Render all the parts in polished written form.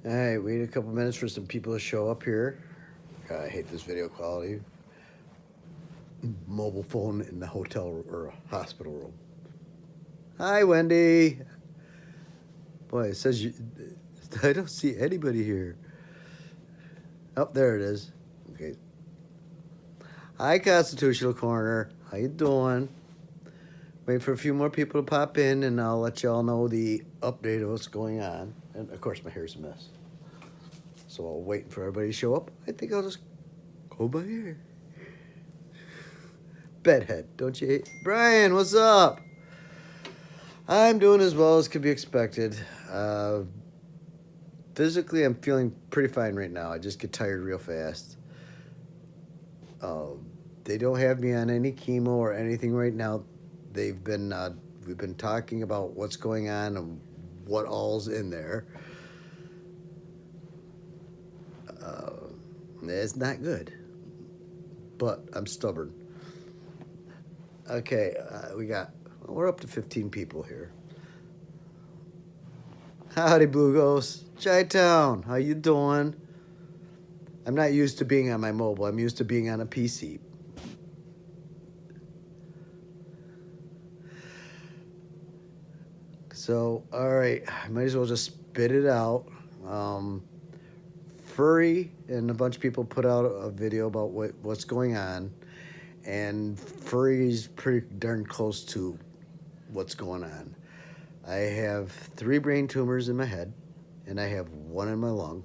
All right, wait a couple minutes for some people to show up here. I hate this video quality. Mobile phone in the hotel or hospital room. Hi, Wendy. Boy, it says you. I don't see anybody here. Oh, there it is. Okay. Hi, Constitutional Corner. How you doing? Wait for a few more people to pop in, and I'll let y'all know the update of what's going on. And of course, my hair's a mess. So while waiting for everybody to show up, I think I'll just go by here. Bedhead, don't you hate? Brian, what's up? I'm doing as well as could be expected. Physically, I'm feeling pretty fine right now. I just get tired real fast. They don't have me on any chemo or anything right now. We've been talking about what's going on and what all's in there. It's not good, but I'm stubborn. Okay, we're up to 15 people here. Howdy, Blue Ghost. Chi-Town, how you doing? I'm not used to being on my mobile. I'm used to being on a PC. So, all right, I might as well just spit it out. Furry and a bunch of people put out a video about what's going on, and Furry's pretty darn close to what's going on. I have 3 brain tumors in my head, and I have 1 in my lung,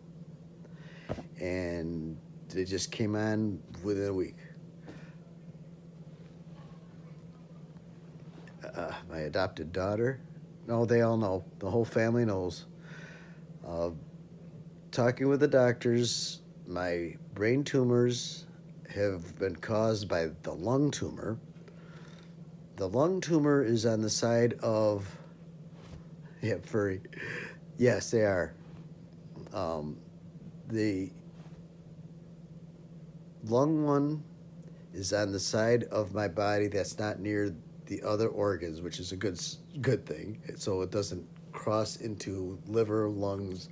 and they just came on within a week. My adopted daughter, no, they all know. The whole family knows. Talking with the doctors, my brain tumors have been caused by the lung tumor. The lung tumor is on the side of, yeah, furry. Yes, they are. The lung one is on the side of my body that's not near the other organs, which is a good thing. So it doesn't cross into liver, lungs,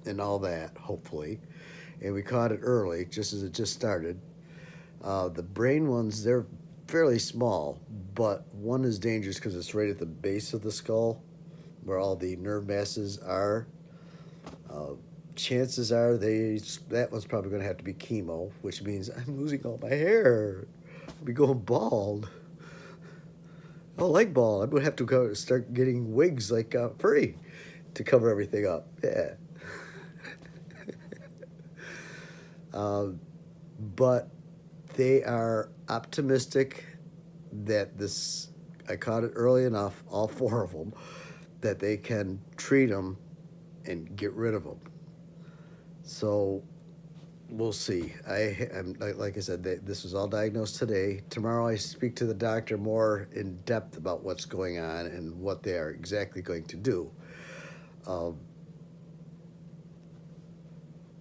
and all that, hopefully. And we caught it early, just as it just started. The brain ones, they're fairly small, but one is dangerous because it's right at the base of the skull where all the nerve masses are. Chances are that one's probably going to have to be chemo, which means I'm losing all my hair. I'll be going bald. I don't like bald. I'm going to have to start getting wigs like Furry to cover everything up. Yeah. But they are optimistic that I caught it early enough, all 4 of them, that they can treat them and get rid of them. So we'll see. I'm like I said, this was all diagnosed today. Tomorrow I speak to the doctor more in depth about what's going on and what they are exactly going to do.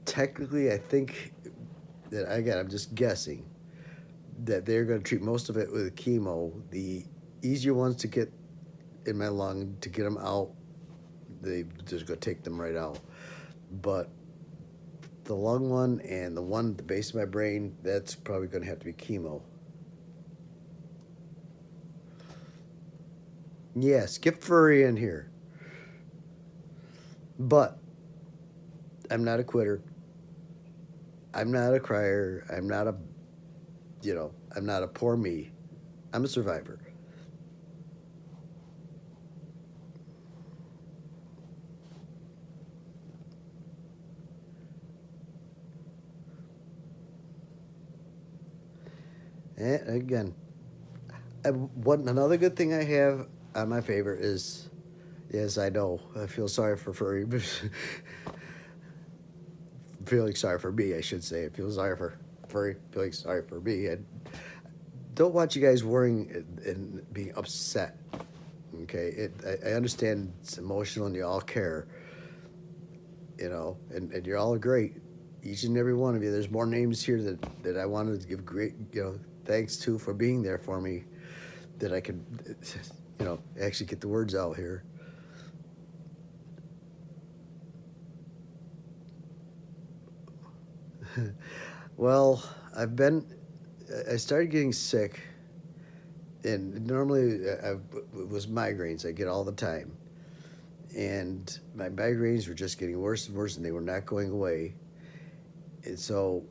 Technically, I think that, again, I'm just guessing, that they're going to treat most of it with chemo. The easier ones to get in my lung, to get them out, they just going to take them right out. But the lung one and the one at the base of my brain, that's probably going to have to be chemo. Yes, get Furry in here. But I'm not a quitter. I'm not a crier. I'm not a poor me. I'm a survivor. And again, another good thing I have on my favor is, yes, I know, I feel sorry for Furry. Feeling sorry for me, I should say. I feel sorry for Furry, feeling sorry for me. And don't want you guys worrying and being upset. Okay, I understand it's emotional and you all care. And you're all great. Each and every one of you. There's more names here that I wanted to give great, thanks to for being there for me, that I could, actually get the words out here. Well, I started getting sick, and normally it was migraines I get all the time. And my migraines were just getting worse and worse, and they were not going away. And so,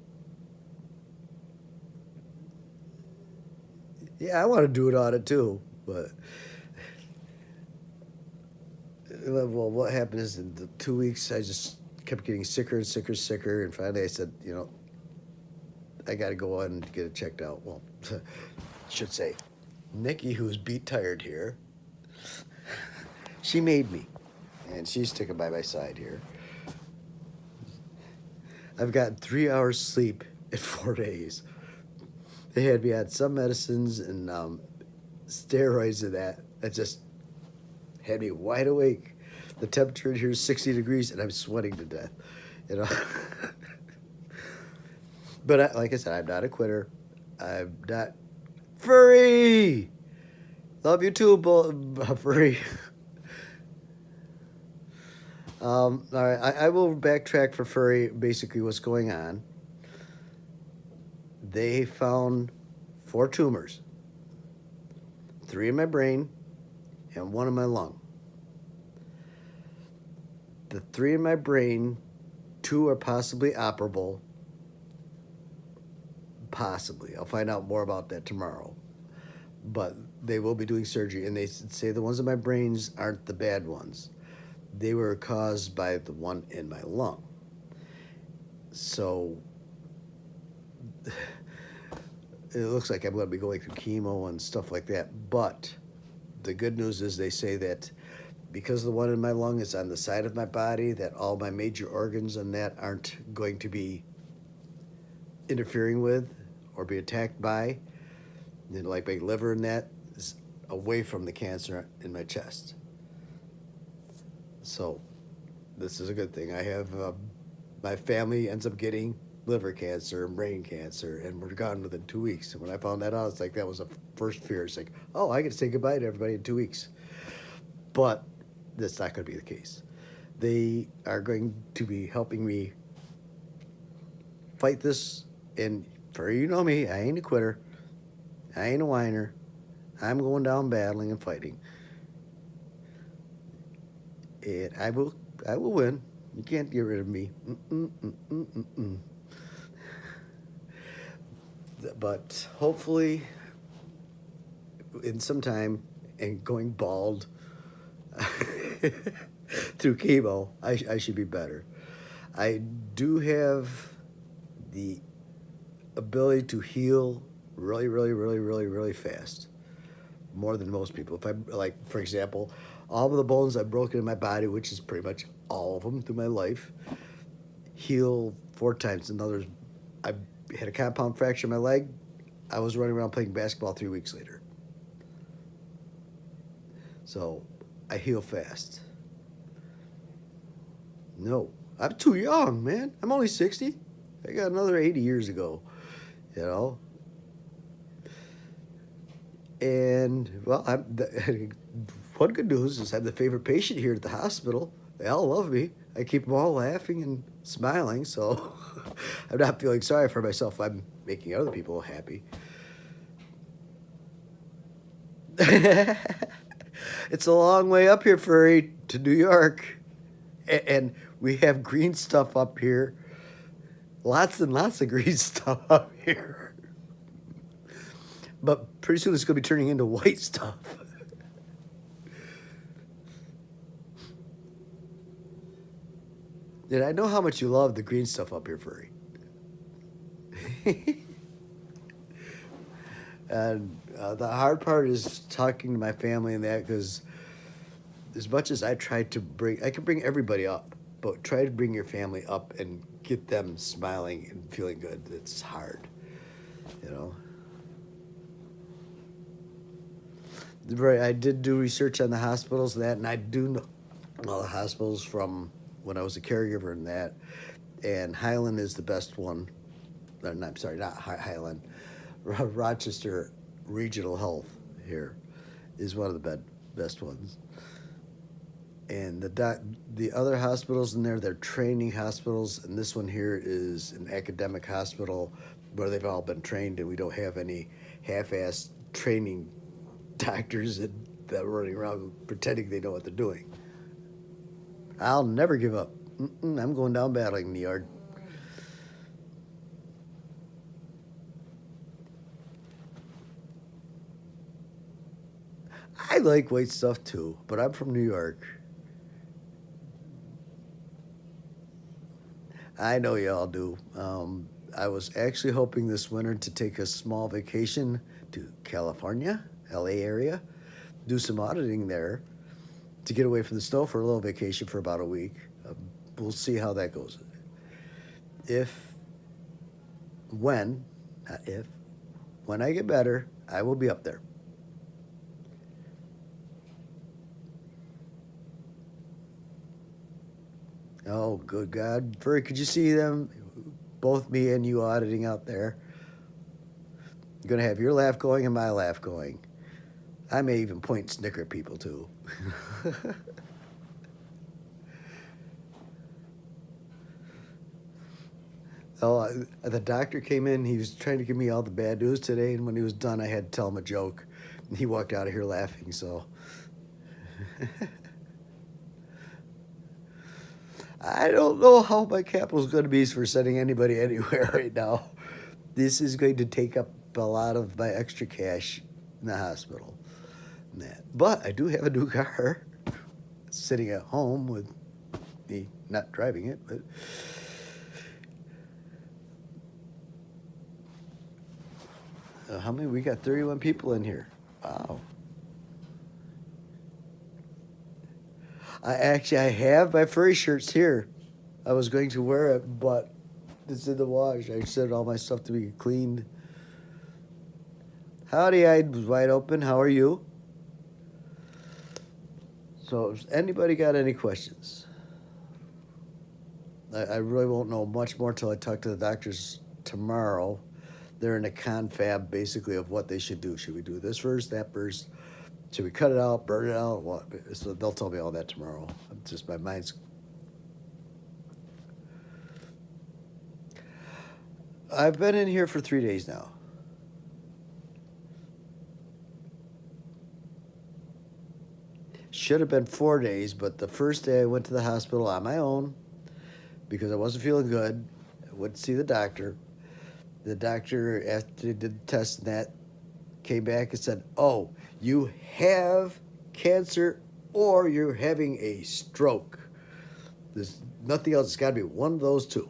yeah, I want to do an audit too, but well, what happened is in the 2 weeks, I just kept getting sicker and sicker and sicker, and finally I said, I got to go on and get it checked out. Well, I should say, Nikki, who's beat tired here, she made me, and she's sticking by my side here. I've gotten 3 hours sleep in 4 days. They had me on some medicines and steroids and that just had me wide awake. The temperature in here is 60 degrees, and I'm sweating to death. You know. But like I said, I'm not a quitter. I'm not furry. Love you too, furry. All right, I will backtrack for furry. Basically, what's going on? They found 4 tumors, 3 in my brain and 1 in my lung. The 3 in my brain, 2 are possibly operable. Possibly. I'll find out more about that tomorrow. But they will be doing surgery, and they say the ones in my brains aren't the bad ones. They were caused by the one in my lung. So it looks like I'm going to be going through chemo and stuff like that. But the good news is they say that because the one in my lung is on the side of my body, that all my major organs and that aren't going to be interfering with or be attacked by. And like my liver and that is away from the cancer in my chest. So this is a good thing. I have my family ends up getting liver cancer and brain cancer, and we're gone within 2 weeks. And when I found that out, it's like that was the first fear. It's like, oh, I get to say goodbye to everybody in 2 weeks. But that's not going to be the case. They are going to be helping me fight this. And for you know me, I ain't a quitter. I ain't a whiner. I'm going down battling and fighting. And I will win. You can't get rid of me. But hopefully, in some time, and going bald through chemo, I should be better. I do have the ability to heal really, really, really, really, really fast, more than most people. If I, like, for example, all of the bones I've broken in my body, which is pretty much all of them through my life, heal 4 times. In other words, I had a compound fracture in my leg. I was running around playing basketball 3 weeks later. So I heal fast. No, I'm too young, man. I'm only 60. I got another 80 years ago, you know. And, well, one good news is I'm the favorite patient here at the hospital. They all love me. I keep them all laughing and smiling, so I'm not feeling sorry for myself. I'm making other people happy. It's a long way up here, furry, to New York. And we have green stuff up here. Lots and lots of green stuff up here. But pretty soon it's going to be turning into white stuff. And I know how much you love the green stuff up here, furry. And the hard part is talking to my family and that, because as much as I try to I can bring everybody up, but try to bring your family up and get them smiling and feeling good. It's hard, you know. Right, I did do research on the hospitals and that, and I do know all the hospitals from when I was a caregiver and that. And Highland is the best one. I'm sorry, not Highland. Rochester Regional Health here is one of the best ones. And the other hospitals in there, they're training hospitals, and this one here is an academic hospital where they've all been trained, and we don't have any half-assed training doctors that are running around pretending they know what they're doing. I'll never give up. I'm going down battling in the yard. I like white stuff too, but I'm from New York. I know y'all do. I was actually hoping this winter to take a small vacation to California, LA area, do some auditing there to get away from the snow for a little vacation for about a week. We'll see how that goes. If, when, not if, when I get better, I will be up there. Oh, good God. Furry, could you see them? Both me and you auditing out there. You're going to have your laugh going and my laugh going. I may even point and snicker at people, too. Oh, the doctor came in. He was trying to give me all the bad news today, and when he was done, I had to tell him a joke. And he walked out of here laughing, so. I don't know how my capital is going to be for sending anybody anywhere right now. This is going to take up a lot of my extra cash in the hospital. But I do have a new car sitting at home with me not driving it, but how many? We got 31 people in here. Wow. I have my furry shirts here. I was going to wear it, but it's in the wash. I sent all my stuff to be cleaned. Howdy, eyes wide open. How are you? So, has anybody got any questions? I really won't know much more until I talk to the doctors tomorrow. They're in a confab, basically, of what they should do. Should we do this first, that first? Should we cut it out, burn it out? What? So they'll tell me all that tomorrow. Just my mind's. I've been in here for 3 days now. Should have been 4 days, but the first day I went to the hospital on my own because I wasn't feeling good. I went to see the doctor. The doctor, after he did the test and that, came back and said, "Oh, you have cancer or you're having a stroke. There's nothing else. It's got to be one of those two."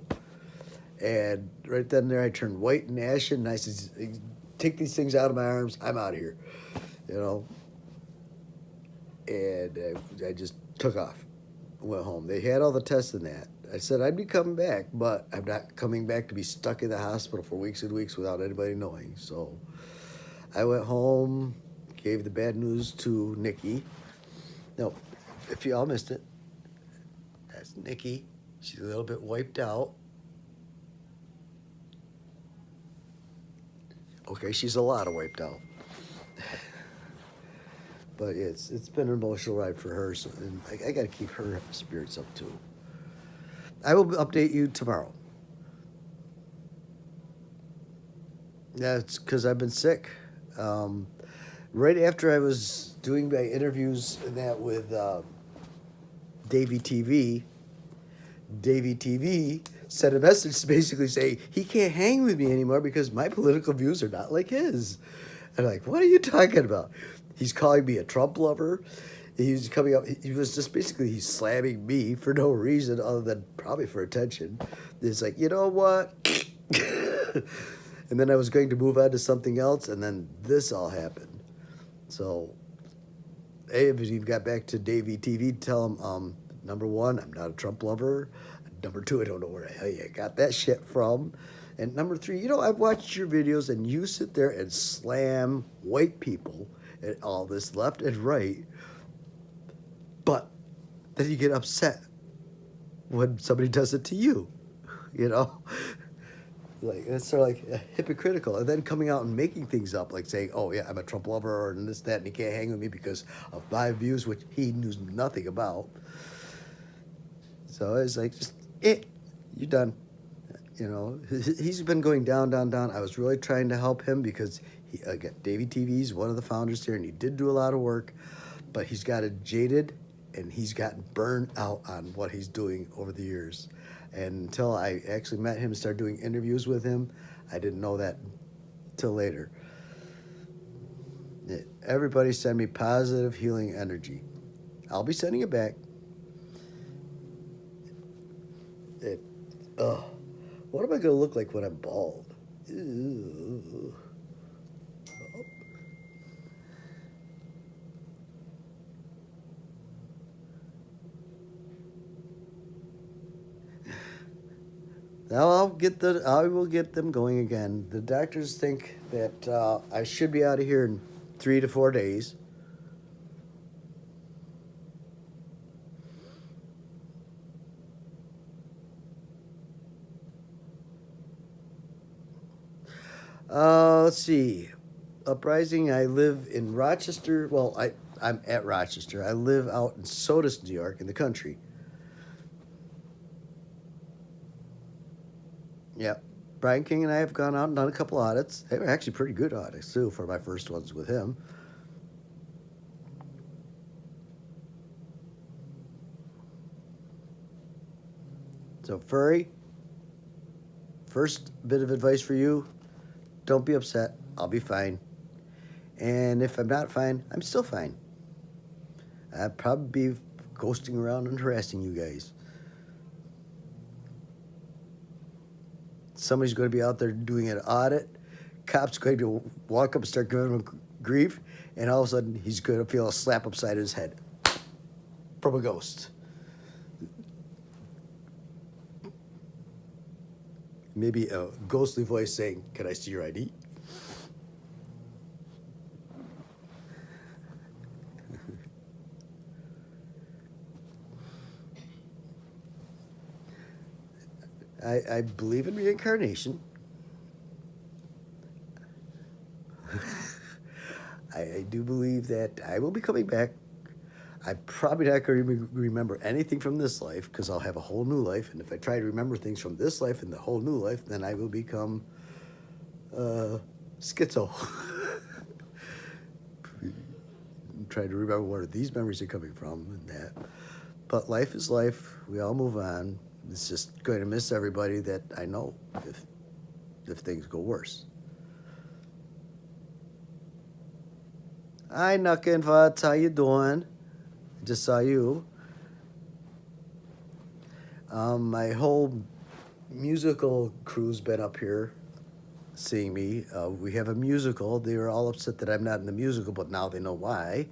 And right then and there, I turned white and ashen, and I said, "Take these things out of my arms. I'm out of here," you know. And I just took off, went home. They had all the tests and that. I said I'd be coming back, but I'm not coming back to be stuck in the hospital for weeks and weeks without anybody knowing. So I went home, gave the bad news to Nikki. No, if you all missed it, that's Nikki. She's a little bit wiped out. Okay, she's a lot of wiped out. But it's been an emotional ride for her, so and I got to keep her spirits up too. I will update you tomorrow. That's because I've been sick. Right after I was doing my interviews and that with Davey TV, Davey TV sent a message to basically say he can't hang with me anymore because my political views are not like his. And I'm like, what are you talking about? He's calling me a Trump lover. He was coming up. He was just basically he's slamming me for no reason other than probably for attention. It's like, you know what? And then I was going to move on to something else, and then this all happened. So, hey, if you've got back to Davey TV, tell him, number one, I'm not a Trump lover. Number two, I don't know where the hell you got that shit from. And number three, you know, I've watched your videos, and you sit there and slam white people and all this left and right. But then you get upset when somebody does it to you, you know? Like it's sort of like hypocritical, and then coming out and making things up, like saying, "Oh yeah, I'm a Trump lover," or this, that, and he can't hang with me because of my views, which he knew nothing about. So it's like, just you're done. You know, he's been going down, down, down. I was really trying to help him because he, again, Davey TV's one of the founders here, and he did do a lot of work, but he's got it jaded, and he's gotten burned out on what he's doing over the years. And until I actually met him and started doing interviews with him, I didn't know that till later. Everybody send me positive healing energy. I'll be sending it back. It, ugh. What am I going to look like when I'm bald? Ew. Now I will get them going again. The doctors think that I should be out of here in 3 to 4 days. Let's see. Uprising. I live in Rochester. Well, I'm at Rochester. I live out in Sodus, New York, in the country. Yep. Brian King and I have gone out and done a couple audits. They were actually pretty good audits too for my first ones with him. So furry. First bit of advice for you: don't be upset. I'll be fine. And if I'm not fine, I'm still fine. I'd probably be ghosting around and harassing you guys. Somebody's going to be out there doing an audit. Cop's going to walk up and start giving him grief, and all of a sudden he's going to feel a slap upside his head from a ghost. Maybe a ghostly voice saying, "Can I see your ID?" I believe in reincarnation. I do believe that I will be coming back. I'm probably not going to remember anything from this life because I'll have a whole new life. And if I try to remember things from this life and the whole new life, then I will become schizo. I'm trying to remember where these memories are coming from and that. But life is life. We all move on. It's just going to miss everybody that I know if things go worse. Hi, Nuckin' Vutz. How you doing? Just saw you. My whole musical crew's been up here seeing me. We have a musical. They were all upset that I'm not in the musical, but now they know why.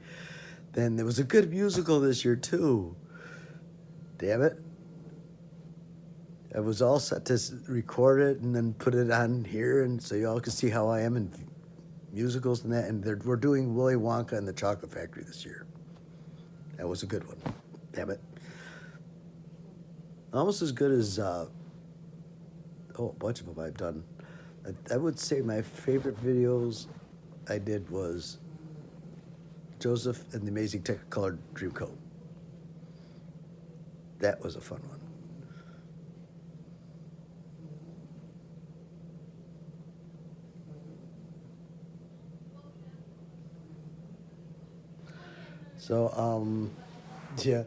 Then there was a good musical this year, too. Damn it. I was all set to record it and then put it on here, and so y'all can see how I am in musicals and that. And we're doing Willy Wonka and the Chocolate Factory this year. That was a good one. Damn it. Almost as good as a bunch of them I've done. I would say my favorite videos I did was Joseph and the Amazing Technicolor Dreamcoat. That was a fun one. So, yeah,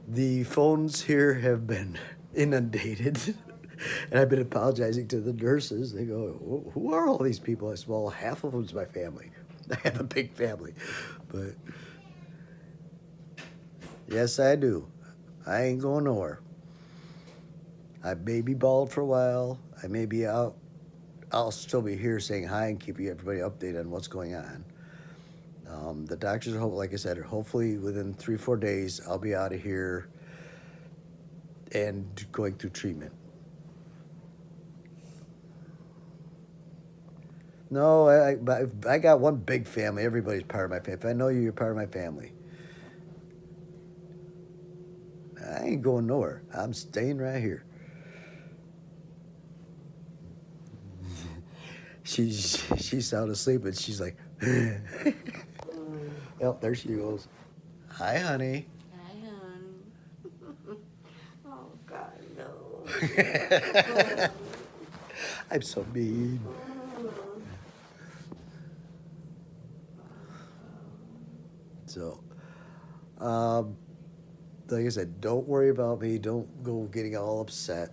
the phones here have been inundated, and I've been apologizing to the nurses. They go, "Who are all these people?" I said, "Well, half of them's my family. I have a big family, but yes, I do. I ain't going nowhere. I may be bald for a while. I may be out. I'll still be here saying hi and keeping everybody updated on what's going on. The doctors hope, like I said, hopefully within 3 or 4 days, I'll be out of here and going through treatment. No, I got one big family. Everybody's part of my family. If I know you, you're part of my family. I ain't going nowhere. I'm staying right here. she's sound asleep and she's like, oh, there she goes. Hi, honey. Hi, hon. Oh, God, no. I'm so mean. So, like I said, don't worry about me. Don't go getting all upset.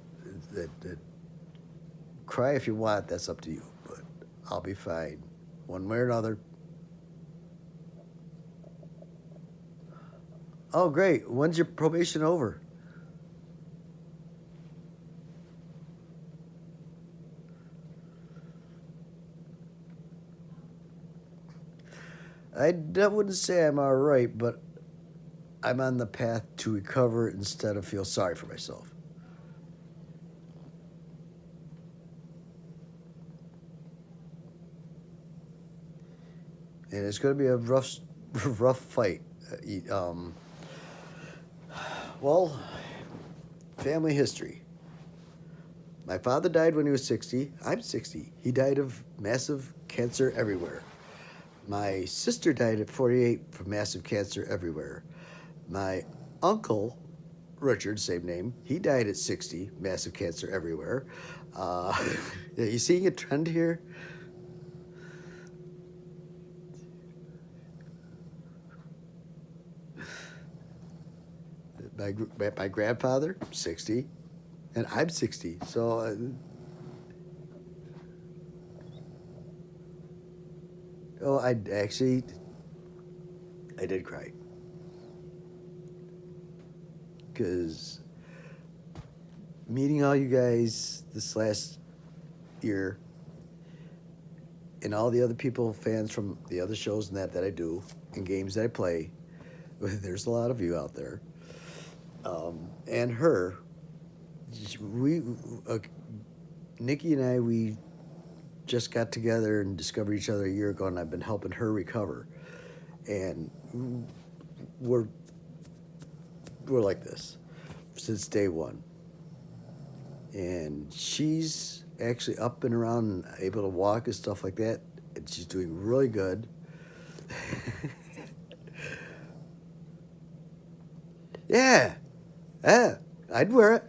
Cry if you want. That's up to you. But I'll be fine, one way or another. Oh, great. When's your probation over? I wouldn't say I'm all right, but I'm on the path to recover instead of feel sorry for myself. And it's going to be a rough fight. Well, family history. My father died when he was 60. I'm 60. He died of massive cancer everywhere. My sister died at 48 from massive cancer everywhere. My uncle, Richard, same name, he died at 60, massive cancer everywhere. Are you seeing a trend here? My grandfather, 60, and I'm 60. So, oh, I did cry. Because meeting all you guys this last year and all the other people, fans from the other shows and that I do and games that I play, there's a lot of you out there. And her, we, Nikki and I, we just got together and discovered each other a year ago, and I've been helping her recover. And we're like this since day one. And she's actually up and around and able to walk and stuff like that, and she's doing really good. Yeah, I'd wear it.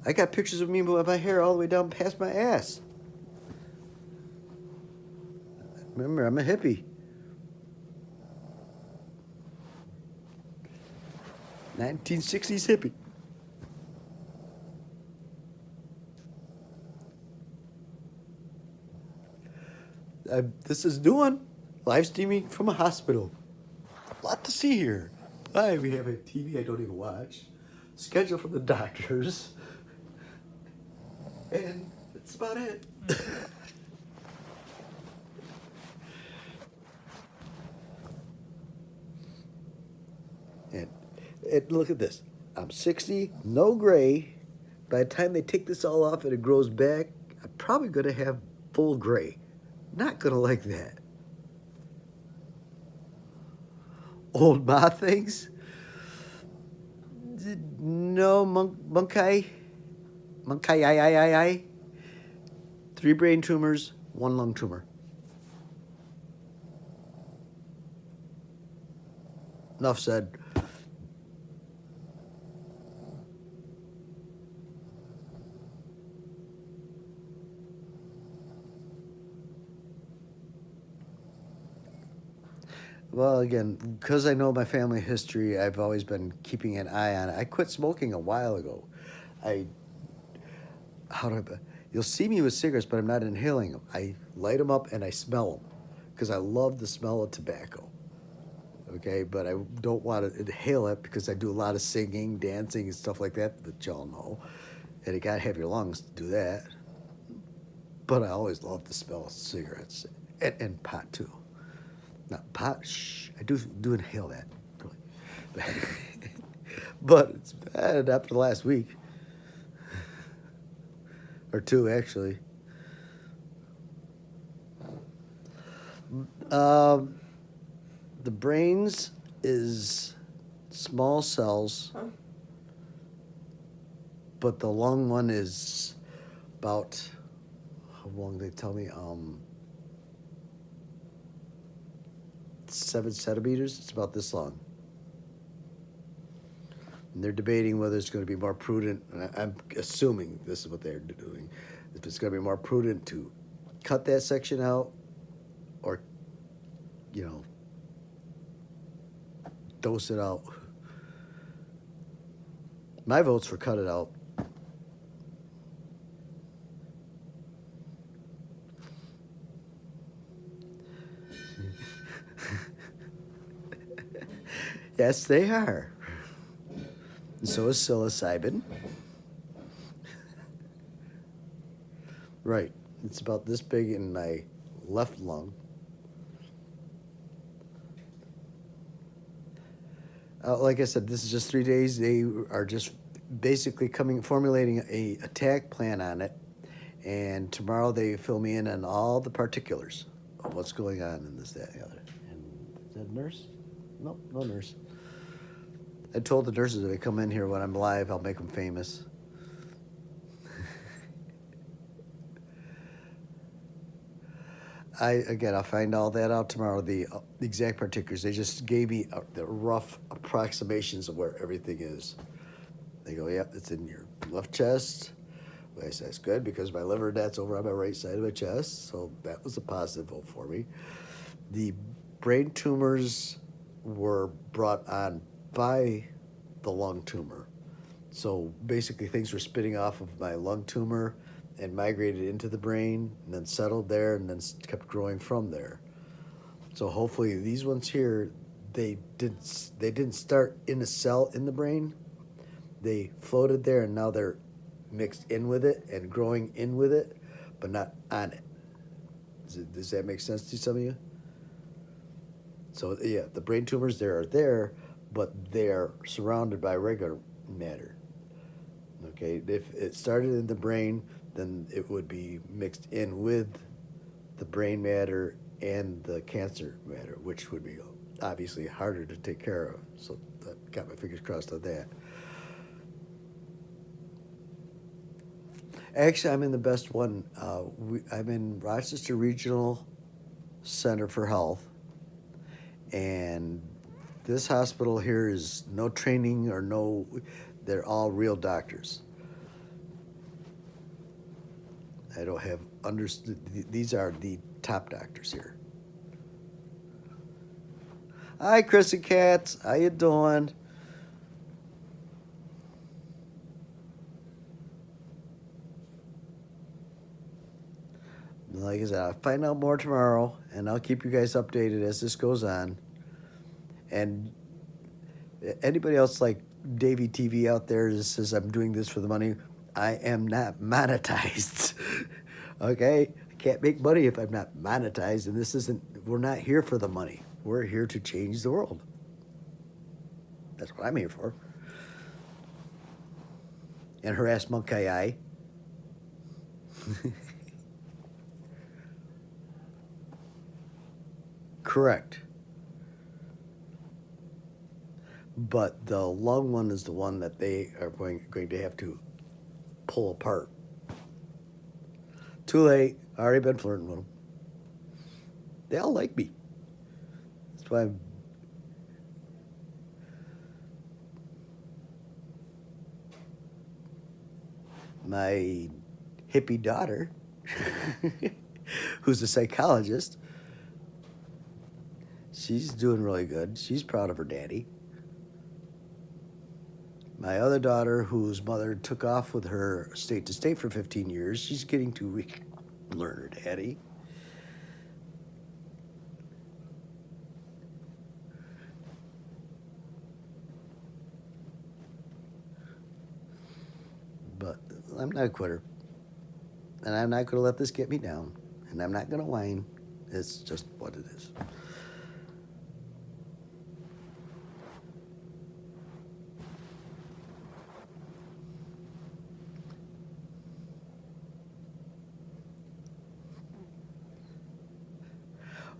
I got pictures of me with my hair all the way down past my ass. Remember, I'm a hippie. 1960s hippie. This is new one. Live streaming from a hospital. A lot to see here. Hi, we have a TV I don't even watch. Schedule from the doctors. And that's about it. and look at this. I'm 60, no gray. By the time they take this all off and it grows back, I'm probably going to have full gray. Not going to like that. Old ma things? No, monkey. Monkey, I. 3 brain tumors, 1 lung tumor. Enough said. Well, again, because I know my family history, I've always been keeping an eye on it. I quit smoking a while ago. I, how do I, you'll see me with cigarettes, but I'm not inhaling them. I light them up and I smell them because I love the smell of tobacco. Okay, but I don't want to inhale it because I do a lot of singing, dancing, and stuff like that y'all know. And you gotta have your lungs to do that. But I always love the smell of cigarettes and pot too. Not pot. Shh. I do inhale that. Really. But it's bad after the last week or 2 actually. The brains is small cells, but the lung one is about long they tell me? 7 centimeters. It's about this long. And they're debating whether it's going to be more prudent. And I'm assuming this is what they're doing. If it's going to be more prudent to cut that section out, or, you know, dose it out. My vote's for cut it out. Yes, they are. And so is psilocybin. Right. It's about this big in my left lung. Like I said, this is just 3 days. They are just basically formulating a attack plan on it. And tomorrow they fill me in on all the particulars of what's going on in this, that, and the other. And is that a nurse? Nope, no nurse. I told the nurses if they come in here when I'm live, I'll make them famous. I'll find all that out tomorrow, the exact particulars. They just gave me the rough approximations of where everything is. They go, yep, it's in your left chest. Well, I said, that's good because my liver, that's over on my right side of my chest. So that was a positive vote for me. The brain tumors were brought on by the lung tumor. So basically things were spitting off of my lung tumor and migrated into the brain and then settled there and then kept growing from there. So hopefully these ones here, they didn't start in a cell in the brain. They floated there and now they're mixed in with it and growing in with it, but not on it. Does that make sense to some of you? So yeah, the brain tumors are there, but they're surrounded by regular matter. Okay, if it started in the brain, then it would be mixed in with the brain matter and the cancer matter, which would be obviously harder to take care of. So I got my fingers crossed on that. Actually, I'm in the best one. I'm in Rochester Regional Center for Health, and this hospital here is no training or no, they're all real doctors. I don't have understood, these are the top doctors here. Hi, Chris and Katz, how you doing? Like I said, I'll find out more tomorrow, and I'll keep you guys updated as this goes on. And anybody else like Davey TV out there that says I'm doing this for the money, I am not monetized. Okay? I can't make money if I'm not monetized, and this isn't, we're not here for the money. We're here to change the world. That's what I'm here for. And harass monkey eye. Correct. But the lung one is the one that they are going to have to pull apart. Too late. Already been flirting with them. They all like me. That's why my hippie daughter, who's a psychologist, she's doing really good. She's proud of her daddy. My other daughter, whose mother took off with her state to state for 15 years, she's getting to learn her daddy. But I'm not a quitter. And I'm not going to let this get me down. And I'm not going to whine. It's just what it is.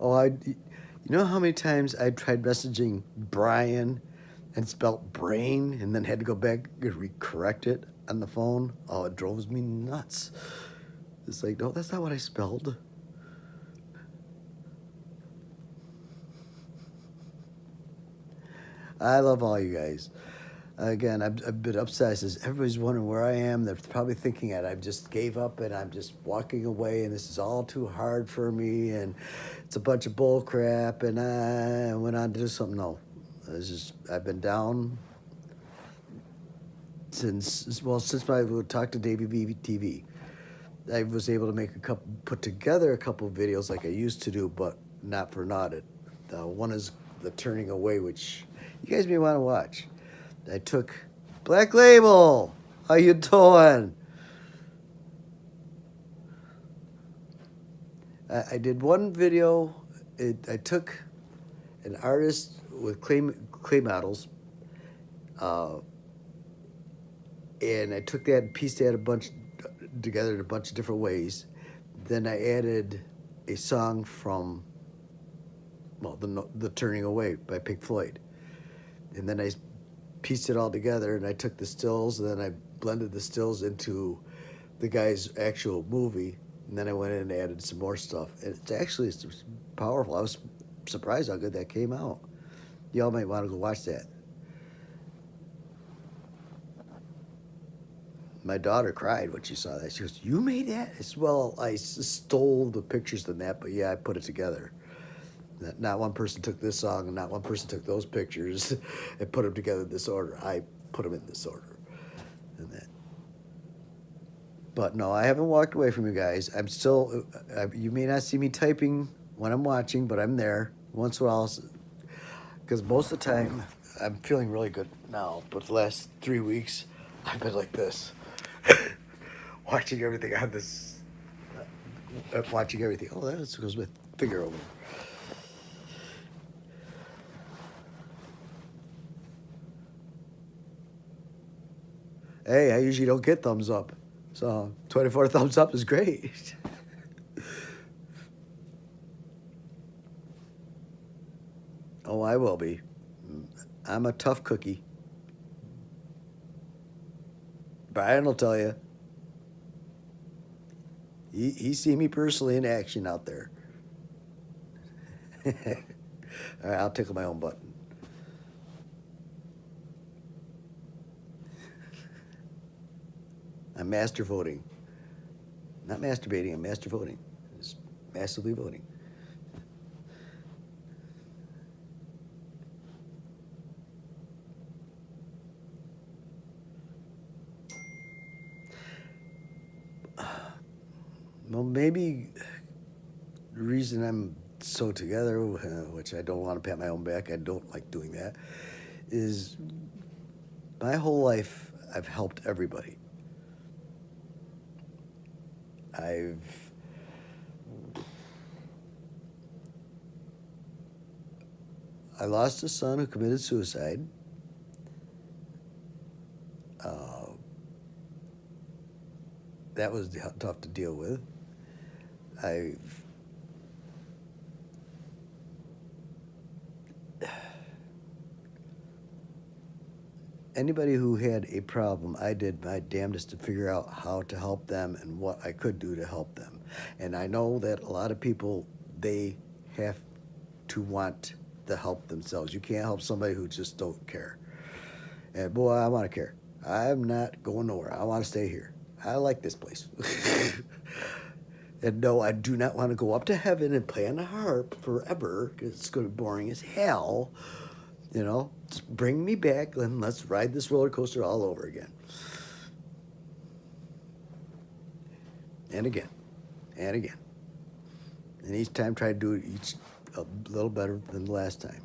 Oh, you know how many times I tried messaging Brian and spelt brain and then had to go back and correct it on the phone? Oh, it drove me nuts. It's like, no, that's not what I spelled. I love all you guys. Again, I've been obsessed. Everybody's wondering where I am. They're probably thinking that I just gave up and I'm just walking away and this is all too hard for me and it's a bunch of bull crap and I went on to do something. No, it's just I've been down since I would talk to Davey TV. I was able to put together a couple of videos like I used to do, but not for naught. One is the turning away, which you guys may want to watch. I took Black Label. How you doing? I did one video. I took an artist with clay models, and I took that and pieced that together in a bunch of different ways. Then I added a song from the Turning Away by Pink Floyd, and then I pieced it all together. And I took the stills, and then I blended the stills into the guy's actual movie. And then I went in and added some more stuff. And it's powerful. I was surprised how good that came out. Y'all might want to go watch that. My daughter cried when she saw that. She goes, "You made that?" I said, "Well, I stole the pictures than that, but yeah, I put it together. Not one person took this song and not one person took those pictures and put them together in this order. I put them in this order." And that. But no, I haven't walked away from you guys. I'm still, you may not see me typing when I'm watching, but I'm there once in a while. Because most of the time, I'm feeling really good now. But the last 3 weeks, I've been like this. Watching everything on this, watching everything. Oh, that goes my finger over. Hey, I usually don't get thumbs up. So 24 thumbs up is great. Oh, I will be. I'm a tough cookie. Brian will tell you. He seen me personally in action out there. All right, I'll tickle my own button. I'm master voting. Not masturbating, I'm master voting. Just massively voting. Well, maybe the reason I'm so together, which I don't want to pat my own back, I don't like doing that, is my whole life I've helped everybody. I lost a son who committed suicide. That was tough to deal with. Anybody who had a problem, I did my damnedest to figure out how to help them and what I could do to help them. And I know that a lot of people, they have to want the help themselves. You can't help somebody who just don't care. And boy, I want to care. I'm not going nowhere. I want to stay here. I like this place. And no, I do not want to go up to heaven and play on the harp forever, because it's going to be boring as hell. You know, just bring me back and let's ride this roller coaster all over again. And again. And again. And each time try to do it a little better than the last time.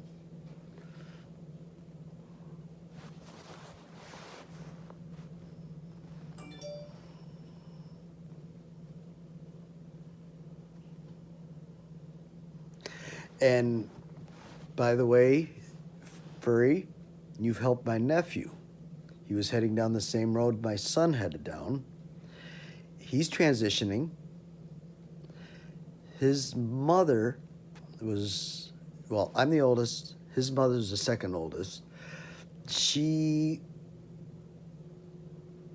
And by the way, Furry, you've helped my nephew. He was heading down the same road my son headed down. He's transitioning. His mother was, well, I'm the oldest. His mother's the second oldest. She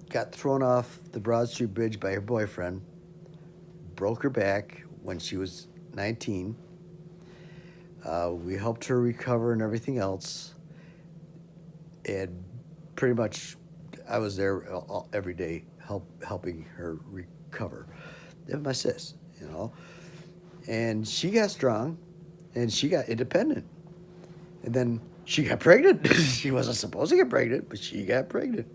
got thrown off the Broad Street Bridge by her boyfriend broke her back when she was 19. We helped her recover and everything else. And pretty much I was there every day helping her recover. And my sis, you know. And she got strong and she got independent. And then she got pregnant. She wasn't supposed to get pregnant, but she got pregnant.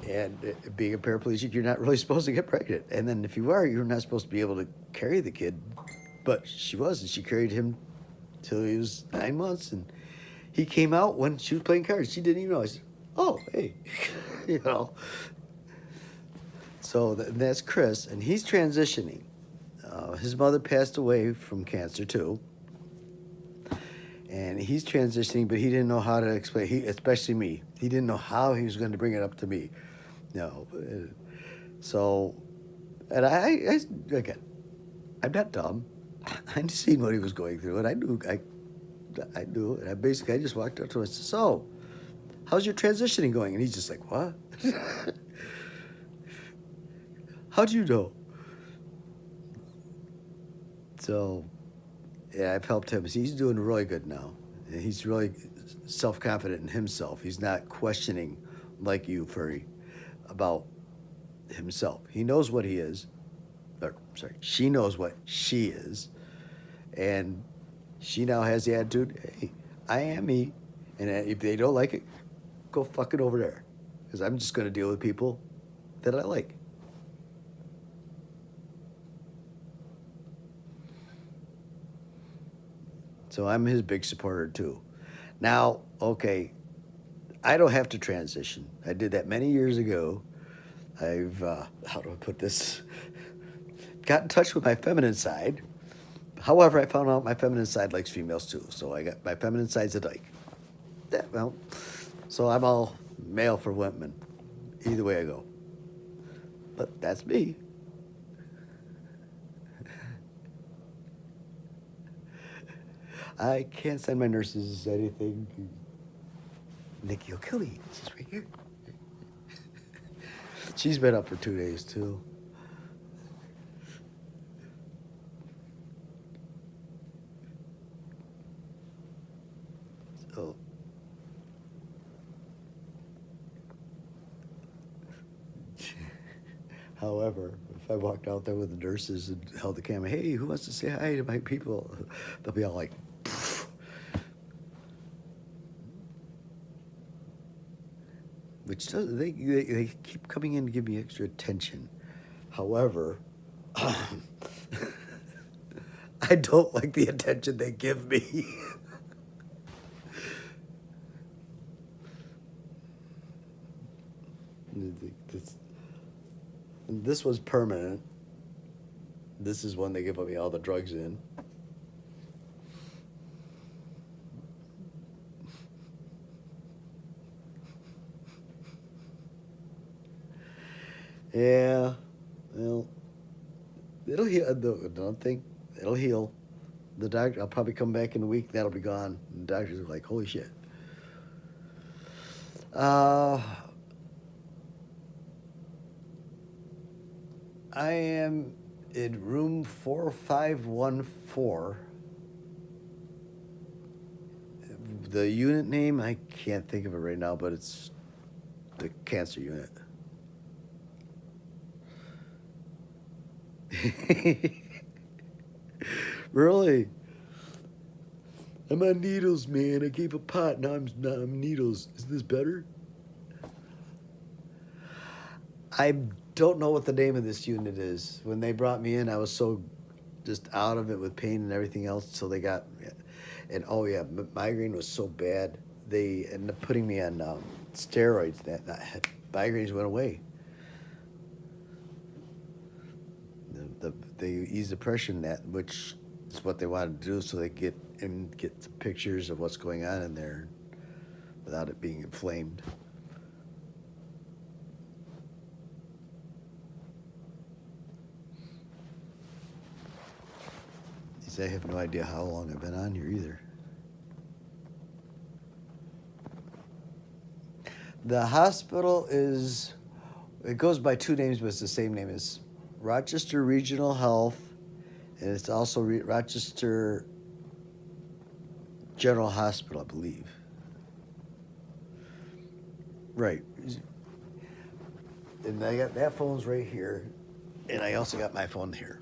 And being a paraplegic, you're not really supposed to get pregnant. And then if you are, you're not supposed to be able to carry the kid. But she was, and she carried him till he was 9 months. And he came out when she was playing cards. She didn't even know. I said, oh, hey, you know. So that's Chris, and he's transitioning. His mother passed away from cancer, too. And he's transitioning, but he didn't know how to explain, especially me. He didn't know how he was going to bring it up to me. No. So, and I again, I'm not dumb. I'd seen what he was going through, and I knew, and I just walked up to him and said, so, how's your transitioning going? And he's just like, what? How'd you know? So, yeah, I've helped him. He's doing really good now. He's really self-confident in himself. He's not questioning like you, Furry, about himself. He knows what he is. Or, sorry, she knows what she is. And she now has the attitude, hey, I am me. And if they don't like it, go fuck it over there. Because I'm just going to deal with people that I like. So I'm his big supporter too. Now, okay, I don't have to transition. I did that many years ago. I've, how do I put this? Got in touch with my feminine side. However, I found out my feminine side likes females too. So I got my feminine side's a dyke. Yeah, well, so I'm all male for women. Either way I go. But that's me. I can't send my nurses anything. Nikki will kill me. She's right here. She's been up for 2 days too. So, however, if I walked out there with the nurses and held the camera, hey, who wants to say hi to my people? They'll be all like, pfft. Which does they keep coming in to give me extra attention. However, I don't like the attention they give me. This was permanent. This is when they give me all the drugs in. Yeah, well, it'll heal. Don't think it'll heal. The doctor, I'll probably come back in a week. That'll be gone. And the doctors are like, holy shit. I am in room 4514. The unit name, I can't think of it right now, but it's the cancer unit. Really? I'm on needles, man. I gave a pot. Now I'm needles. Is this better? I don't know what the name of this unit is. When they brought me in, I was so just out of it with pain and everything else. So they got, and oh yeah, migraine was so bad. They ended up putting me on steroids. That migraines went away. They ease the pressure in that, which is what they wanted to do, so they get pictures of what's going on in there without it being inflamed. I have no idea how long I've been on here either. The hospital it goes by two names, but it's the same name as Rochester Regional Health, and it's also Rochester General Hospital, I believe. Right. And I got that phone's right here, and I also got my phone here.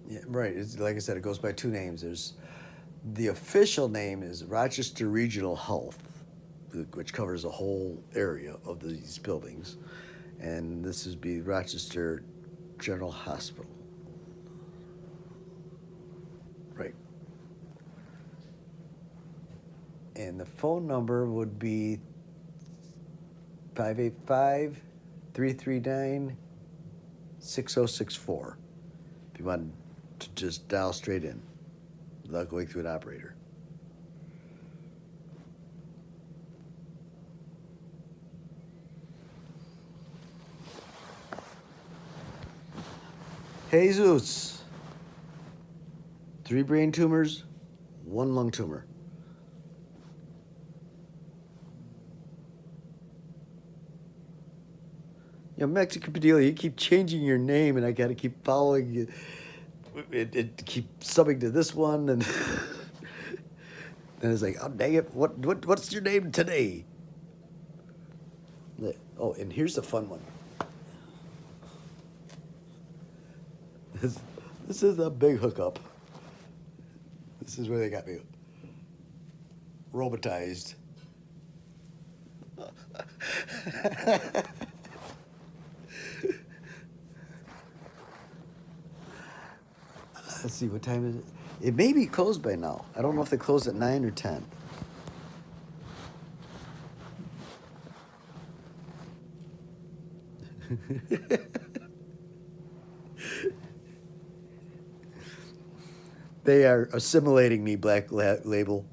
Yeah, right. It's, like I said, it goes by two names. There's the official name is Rochester Regional Health, which covers a whole area of these buildings, and this would be Rochester General Hospital. Right. And the phone number would be 585-339-6064 if you want to just dial straight in without going through an operator. Jesus. 3 brain tumors, 1 lung tumor. You know, Mexican Padilla, you keep changing your name, and I got to keep following you. It keep subbing to this one, and then it's like, oh dang it, what's your name today? Oh, and here's the fun one. This is a big hookup. This is where they got me robotized. Let's see, what time is it? It may be closed by now. I don't know if they close at 9 or 10. They are assimilating me, Black Label.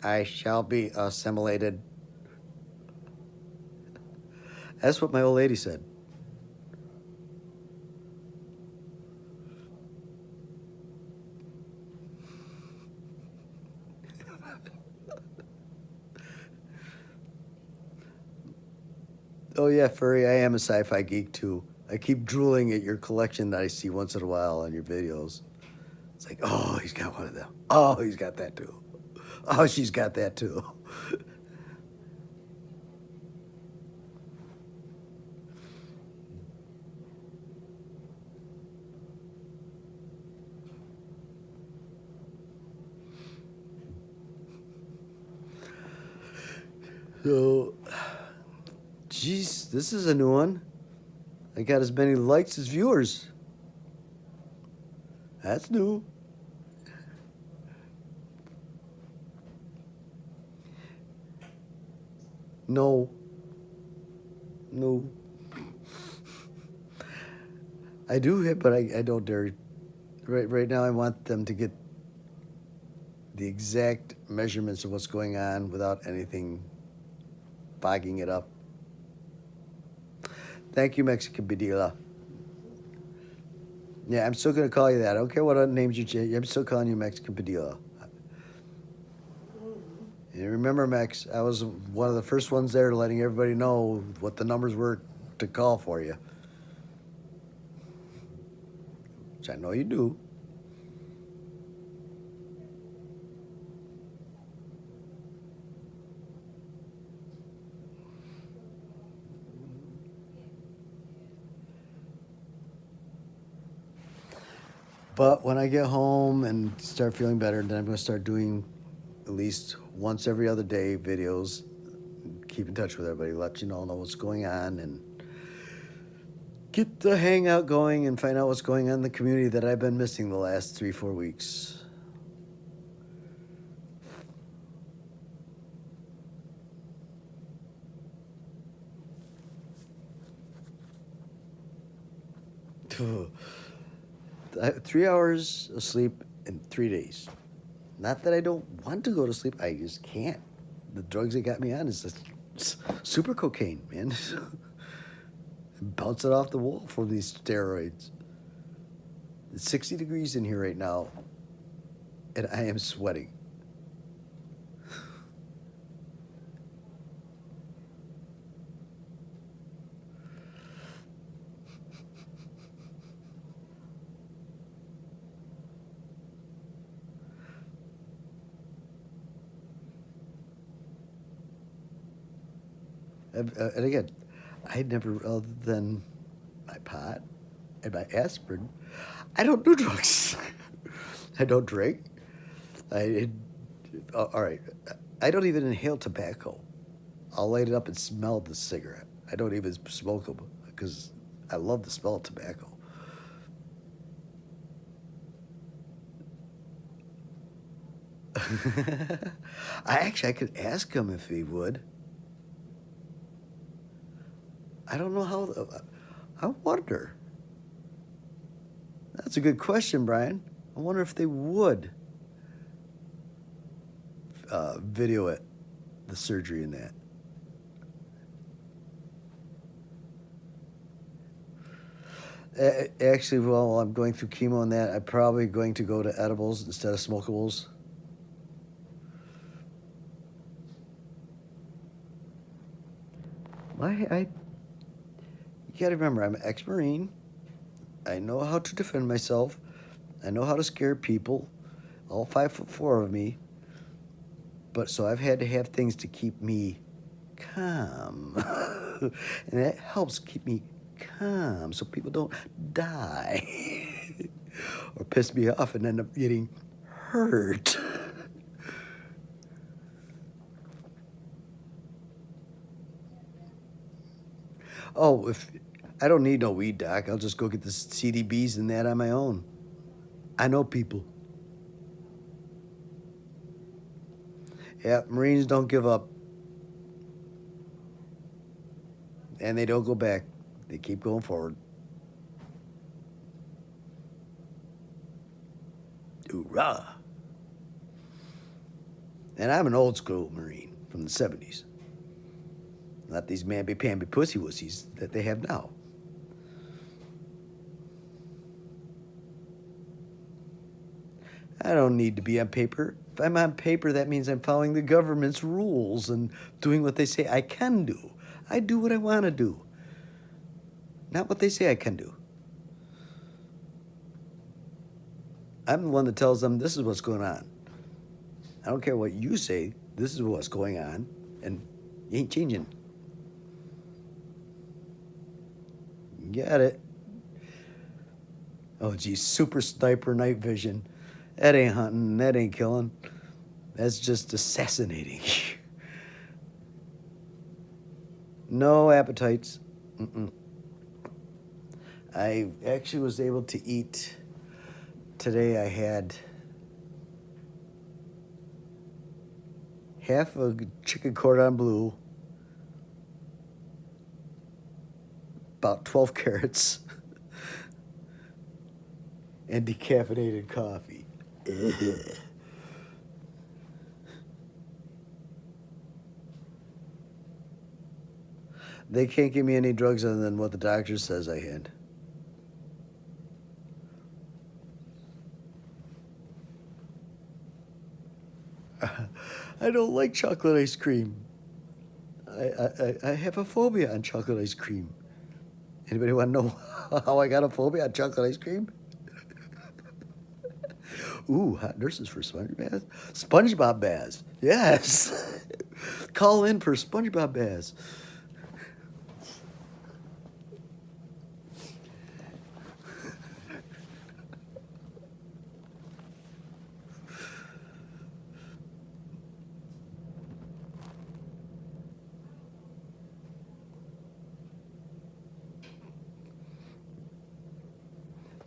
I shall be assimilated. That's what my old lady said. Oh yeah, Furry, I am a sci-fi geek too. I keep drooling at your collection that I see once in a while on your videos. It's like, oh, he's got one of them. Oh, he's got that too. Oh, she's got that too. So, geez, this is a new one. I got as many likes as viewers. That's new. No. No. I do hit, but I don't dare. Right now, I want them to get the exact measurements of what's going on without anything fogging it up. Thank you, Mexican Bedila. Yeah, I'm still going to call you that. I don't care what names you change. I'm still calling you Mexican Padilla. And remember, Mex, I was one of the first ones there letting everybody know what the numbers were to call for you. Which I know you do. But when I get home and start feeling better, then I'm going to start doing at least once every other day videos. Keep in touch with everybody, let you know what's going on, and get the hangout going and find out what's going on in the community that I've been missing the last 3-4 weeks. I have 3 hours of sleep in 3 days. Not that I don't want to go to sleep, I just can't. The drugs they got me on is just super cocaine, man. Bounce it off the wall from these steroids. It's 60 degrees in here right now. and I am sweating. And again, I never, other than my pot and my aspirin, I don't do drugs. I don't drink. I, all right. I don't even inhale tobacco. I'll light it up and smell the cigarette. I don't even smoke them because I love the smell of tobacco. I could ask him if he would. I don't know how. I wonder. That's a good question, Brian. I wonder if they would video it, the surgery and that. Actually, while I'm going through chemo and that, I'm probably going to go to edibles instead of smokables. You gotta remember, I'm an ex-Marine. I know how to defend myself. I know how to scare people. All 5'4" of me. But so I've had to have things to keep me calm. And that helps keep me calm so people don't die or piss me off and end up getting hurt. Oh, if I don't need no weed, doc, I'll just go get the CDBs and that on my own. I know people. Yeah, Marines don't give up. And they don't go back. They keep going forward. Hoorah. And I'm an old school Marine from the 70s. Not these mamby-pamby pussy wussies that they have now. I don't need to be on paper. If I'm on paper, that means I'm following the government's rules and doing what they say I can do. I do what I want to do, not what they say I can do. I'm the one that tells them this is what's going on. I don't care what you say, this is what's going on, and you ain't changing. Got it. Oh, geez, super sniper night vision. That ain't hunting, that ain't killing. That's just assassinating. No appetites. Mm-mm. I actually was able to eat. Today I had half a chicken cordon bleu, about 12 carrots, and decaffeinated coffee. Ugh. They can't give me any drugs other than what the doctor says I had. I don't like chocolate ice cream. I have a phobia on chocolate ice cream. Anybody want to know how I got a phobia on chocolate ice cream? Ooh, hot nurses for SpongeBob baths? SpongeBob baths. Yes. Call in for SpongeBob baths.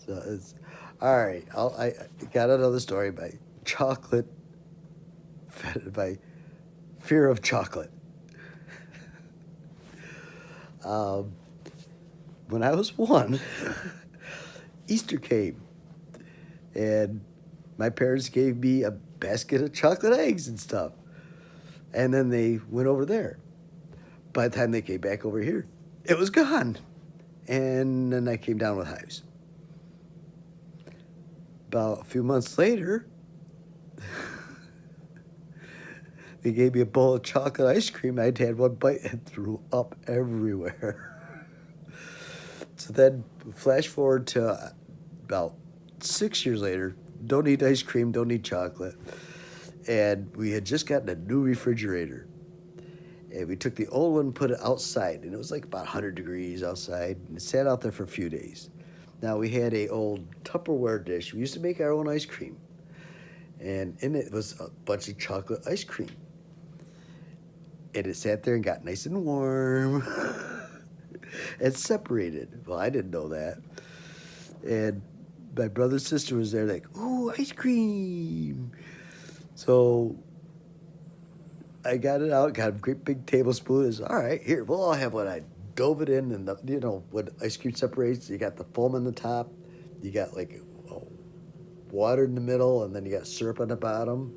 So it's all right. I got another story by chocolate, by fear of chocolate. Um, when I was one, Easter came, and my parents gave me a basket of chocolate eggs and stuff. And then they went over there. By the time they came back over here, it was gone. And then I came down with hives. About a few months later, They gave me a bowl of chocolate ice cream. I'd had one bite and threw up everywhere. So then, flash forward to about 6 years later. Don't eat ice cream, don't eat chocolate. And we had just gotten a new refrigerator. And we took the old one and put it outside. And it was like about 100 degrees outside. And it sat out there for a few days. Now, we had a old Tupperware dish. We used to make our own ice cream. And in it was a bunch of chocolate ice cream. And it sat there and got nice and warm. And separated. Well, I didn't know that. And my brother and sister was there like, ooh, ice cream. So I got it out, got a great big tablespoon. It's all right, here, we'll all have one. I dove it in, and when ice cream separates, you got the foam on the top, you got like water in the middle, and then you got syrup on the bottom.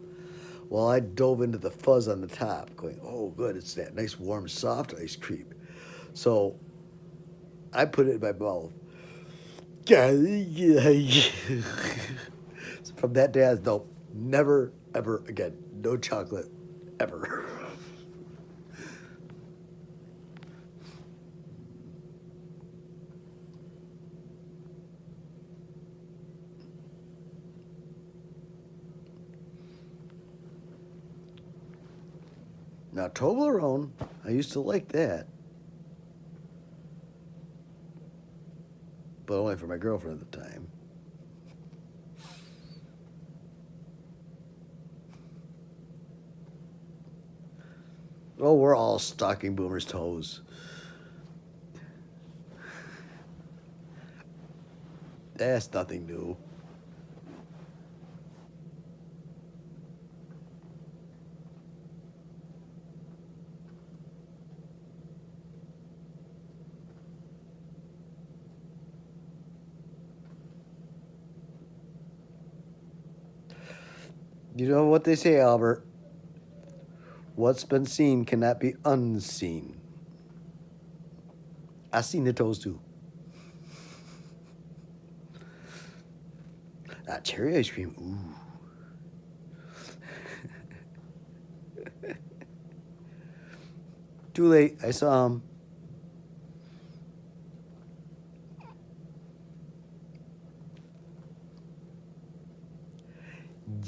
Well, I dove into the fuzz on the top, going, oh, good, it's that nice, warm, soft ice cream. So I put it in my mouth. So from that day, I was, no, never, ever again. No chocolate, ever. Now, Toblerone, I used to like that. But only for my girlfriend at the time. Oh, we're all stocking boomers' toes. That's nothing new. You know what they say, Albert? What's been seen cannot be unseen. I seen the toes too. Ah, cherry ice cream. Ooh. Too late. I saw him.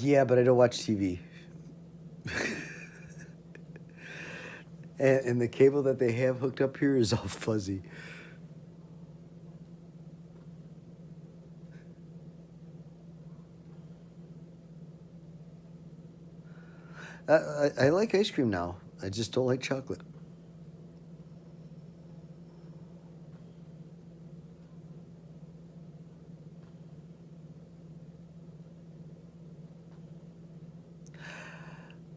Yeah, but I don't watch TV. And the cable that they have hooked up here is all fuzzy. I like ice cream now. I just don't like chocolate.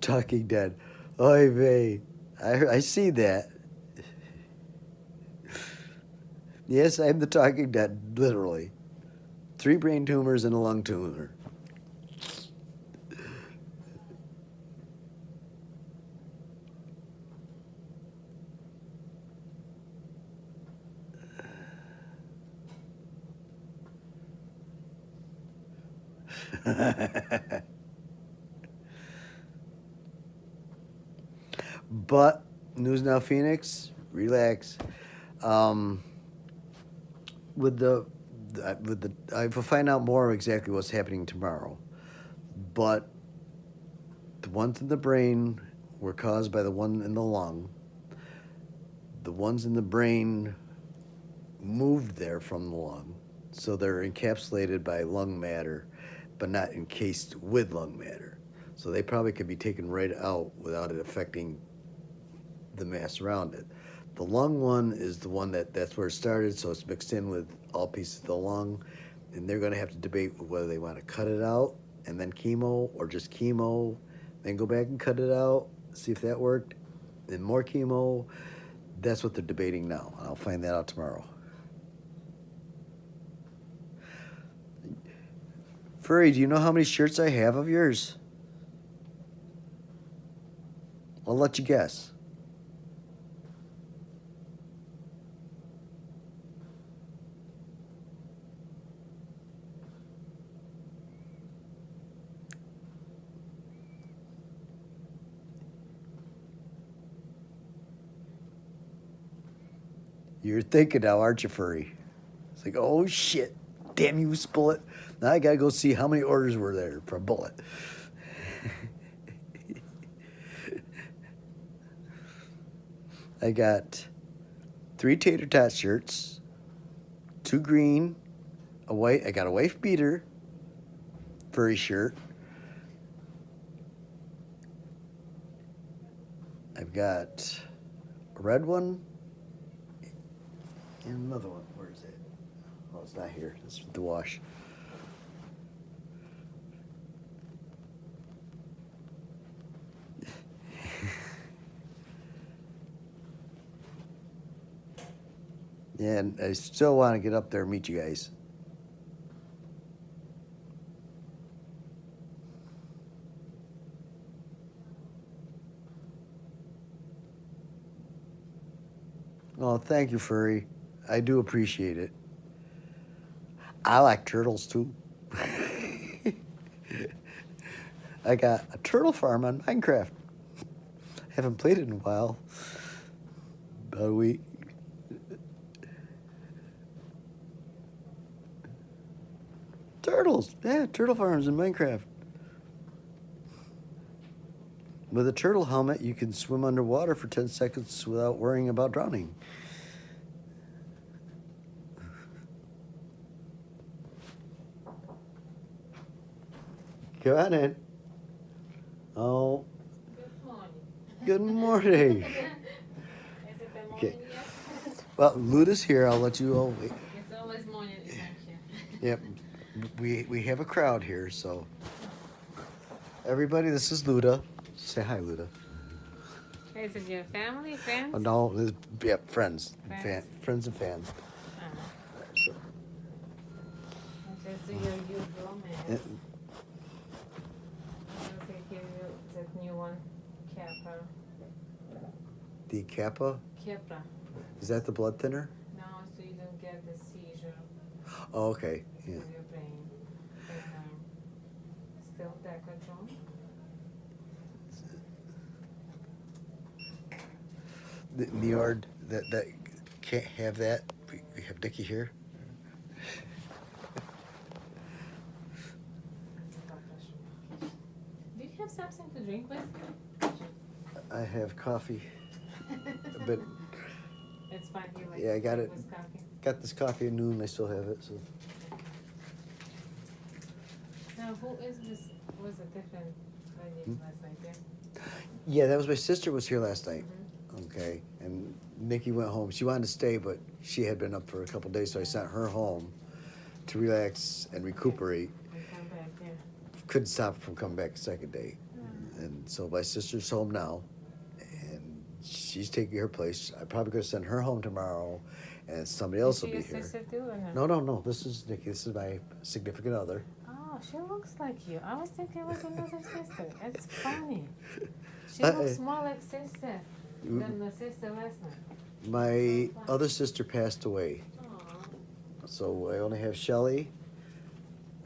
Talking Dead. Oy vey. I see that. Yes, I'm the Talking Dead, literally. 3 brain tumors and a lung tumor. But News Now Phoenix, relax. Um, I will find out more exactly what's happening tomorrow. But the ones in the brain were caused by the one in the lung. The ones in the brain moved there from the lung, so they're encapsulated by lung matter, but not encased with lung matter. So they probably could be taken right out without it affecting the mass around it. The lung one is the one that's where it started, so it's mixed in with all pieces of the lung, and they're going to have to debate whether they want to cut it out and then chemo, or just chemo, then go back and cut it out, see if that worked, then more chemo. That's what they're debating now. I'll find that out tomorrow. Furry, do you know how many shirts I have of yours? I'll let you guess. You're thinking now, aren't you, furry? It's like, oh shit, damn you, Bullet. Now I gotta go see how many orders were there for Bullet. I got 3 tater tot shirts, 2 green, a white. I got a wife beater, furry shirt. I've got a red one and another one. Where is it? Oh, it's not here. It's the wash. Yeah, and I still want to get up there and meet you guys. Oh, thank you, furry. I do appreciate it. I like turtles too. I got a turtle farm on Minecraft. Haven't played it in a while. About a week. Turtles. Yeah, turtle farms in Minecraft. With a turtle helmet, you can swim underwater for 10 seconds without worrying about drowning. Come on in. Oh. Good morning. Good morning. Is it the morning Okay. yet? Well, Luda's here. I'll let you all wait. It's always morning in here. Yep. We have a crowd here, so. Everybody, this is Luda. Say hi, Luda. Is it your family, friends? Oh, no, this, yeah, friends. Friends. Friends and fans. So, Just do your usual man. I'll take you that new one, Kappa. the Kappa, Kappa. is that the blood thinner? No, so you don't get the seizure Oh, okay. Yeah. of your brain. And, still Decadron. The yard that can't have that. We have Dickie here. Do you have something to drink with? I have coffee, but It's fine. You like Yeah, I got drink it. with coffee. got this coffee at noon. I still have it. So Now, who is this? Was a different lady last night? Yeah. yeah, that was my sister was here last night. Mhm. Okay, and Nikki went home. She wanted to stay, but she had been up for a couple days, so I sent her home to relax and recuperate. And come back. Yeah. Couldn't stop from coming back the second day, and so my sister's home now, and she's taking her place. I'm probably gonna send her home tomorrow, and somebody else Is will she be your here. sister too, or no? No. This is Nikki. This is my significant other. Oh, she looks like you. I was thinking it was another sister. It's funny. She Uh, looks more like sister than the sister last night. My other sister passed away, Aw. so I only have Shelly.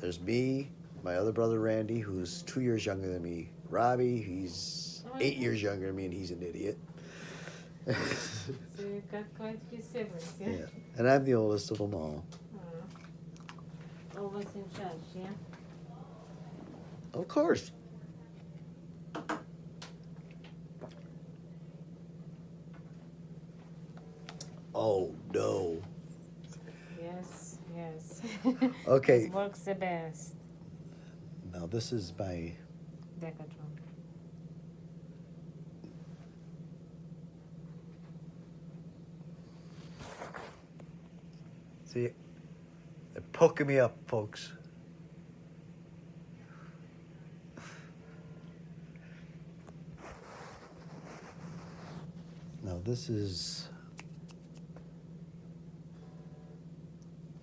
There's me, my other brother Randy, who's 2 years younger than me. Robbie, he's 8 years younger than me, and he's an idiot. So you got quite a few siblings, yeah? Yeah, and I'm the oldest of them all. Always in charge, yeah? Of course. Oh no. Yes, yes. Okay. It works the best. Now this is my. Decadron. See, they're poking me up, folks. Now this is,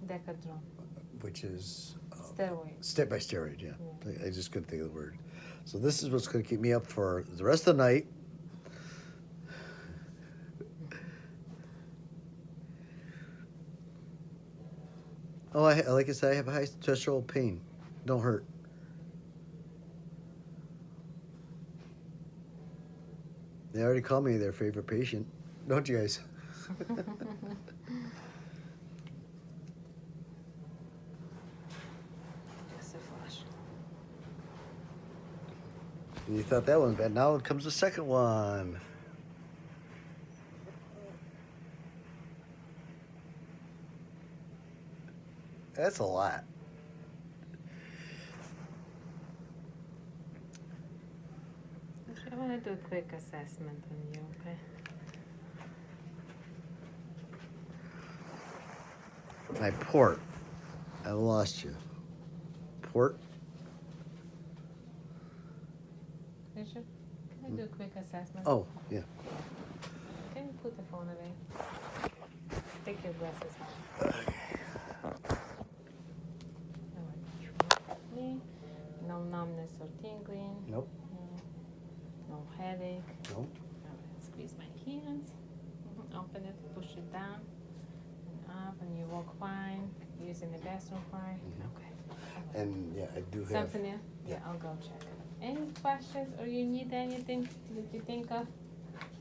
Decadron. which is Steroid. step by steroid. Yeah, Yeah. I just couldn't think of the word. So this is what's going to keep me up for the rest of the night. Oh, like I said, I have a high threshold pain. Don't hurt. They already called me their favorite patient, don't you guys? Just a flash. You thought that one was bad. Now comes the second one. That's a lot. I want to do a quick assessment on you, okay? My port. I lost you. Port? Richard, can I do a quick assessment? Oh, yeah. Can you put the phone away? Take your glasses off. Me. No numbness or tingling. Nope. No headache. Nope. Now let's squeeze my hands. Open it, push it down and up, and you walk fine. Using the bathroom fine. Okay. And yeah, I do have. Something else? Yeah, I'll go check it. Any questions or you need anything that you think of?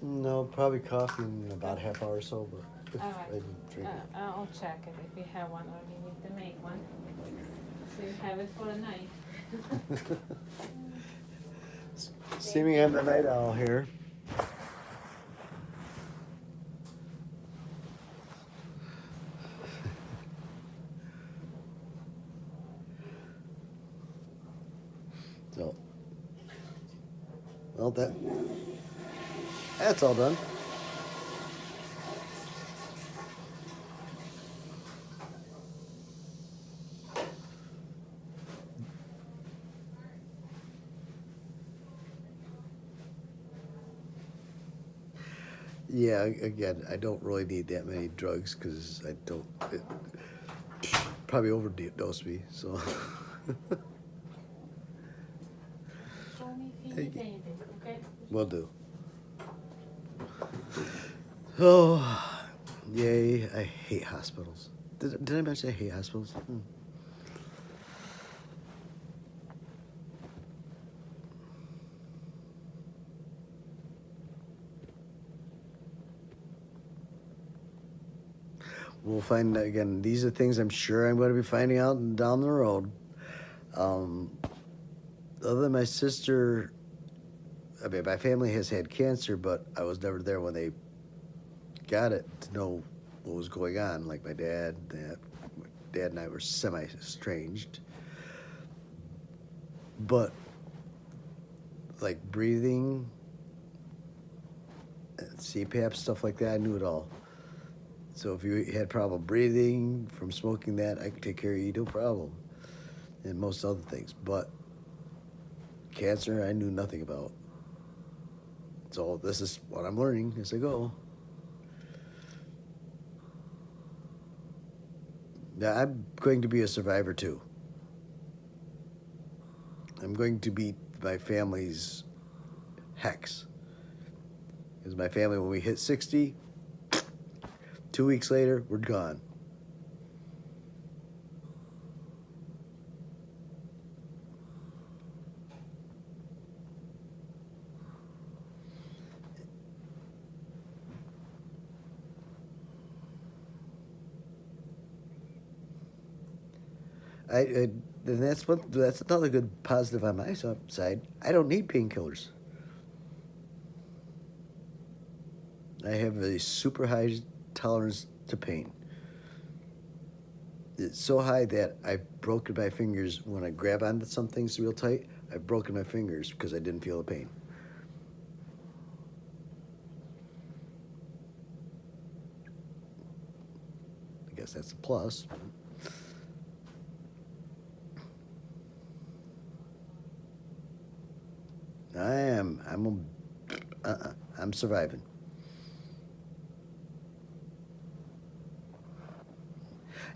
No, probably coffee in about a half hour or so, but if All I right. didn't drink it. I'll check it if you have one or you need to make one. So you have it for a night. Seeming I'm the night owl here. So, well, that's all done. Yeah, again, I don't really need that many drugs because I don't. It probably overdosed me, so. Call me if you Thank need you. anything, okay? Will do. Oh, yay! I hate hospitals. Did I mention I hate hospitals? We'll find again. These are things I'm sure I'm going to be finding out down the road. Other than my sister, I mean, my family has had cancer, but I was never there when they got it to know what was going on. Like my dad and I were semi-estranged. But like breathing, CPAP, stuff like that, I knew it all. So if you had problem breathing from smoking that, I could take care of you, no problem. And most other things. But cancer, I knew nothing about. So this is what I'm learning as I go. Now, I'm going to be a survivor too. I'm going to beat my family's hex. Because my family, when we hit 60, 2 weeks later, we're gone. And that's another good positive on my side. I don't need painkillers. I have a super high tolerance to pain. It's so high that I've broken my fingers when I grab onto some things real tight. I've broken my fingers because I didn't feel the pain. I guess that's a plus. I'm surviving.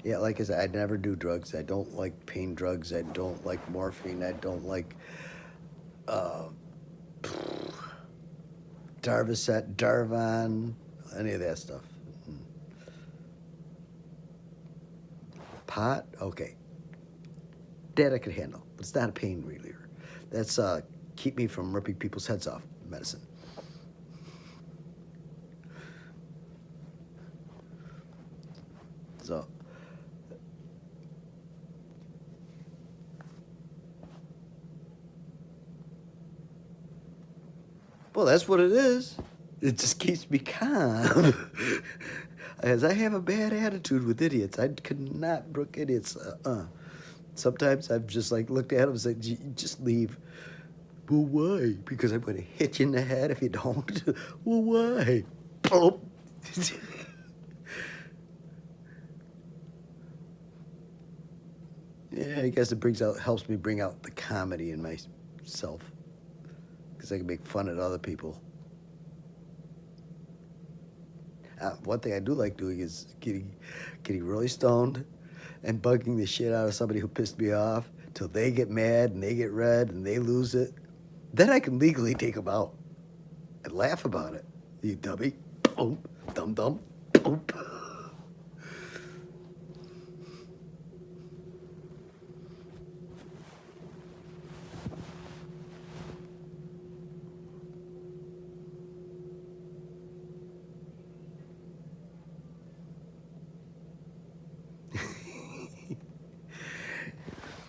Yeah, like I said, I never do drugs. I don't like pain drugs. I don't like morphine. I don't like Darvocet, Darvon, any of that stuff. Pot, okay. That I could handle, but it's not a pain reliever. That's keep me from ripping people's heads off medicine. So. Well, that's what it is. It just keeps me calm. As I have a bad attitude with idiots. I could not brook idiots. Sometimes I've just like looked at them and said, just leave. Well, why? Because I'm going to hit you in the head if you don't. Well, why? Boom. Yeah, I guess it helps me bring out the comedy in myself. Because I can make fun at other people. One thing I do like doing is getting really stoned and bugging the shit out of somebody who pissed me off till they get mad and they get red and they lose it. Then I can legally take them out and laugh about it. You dummy. Boom. Dum dum. Boom.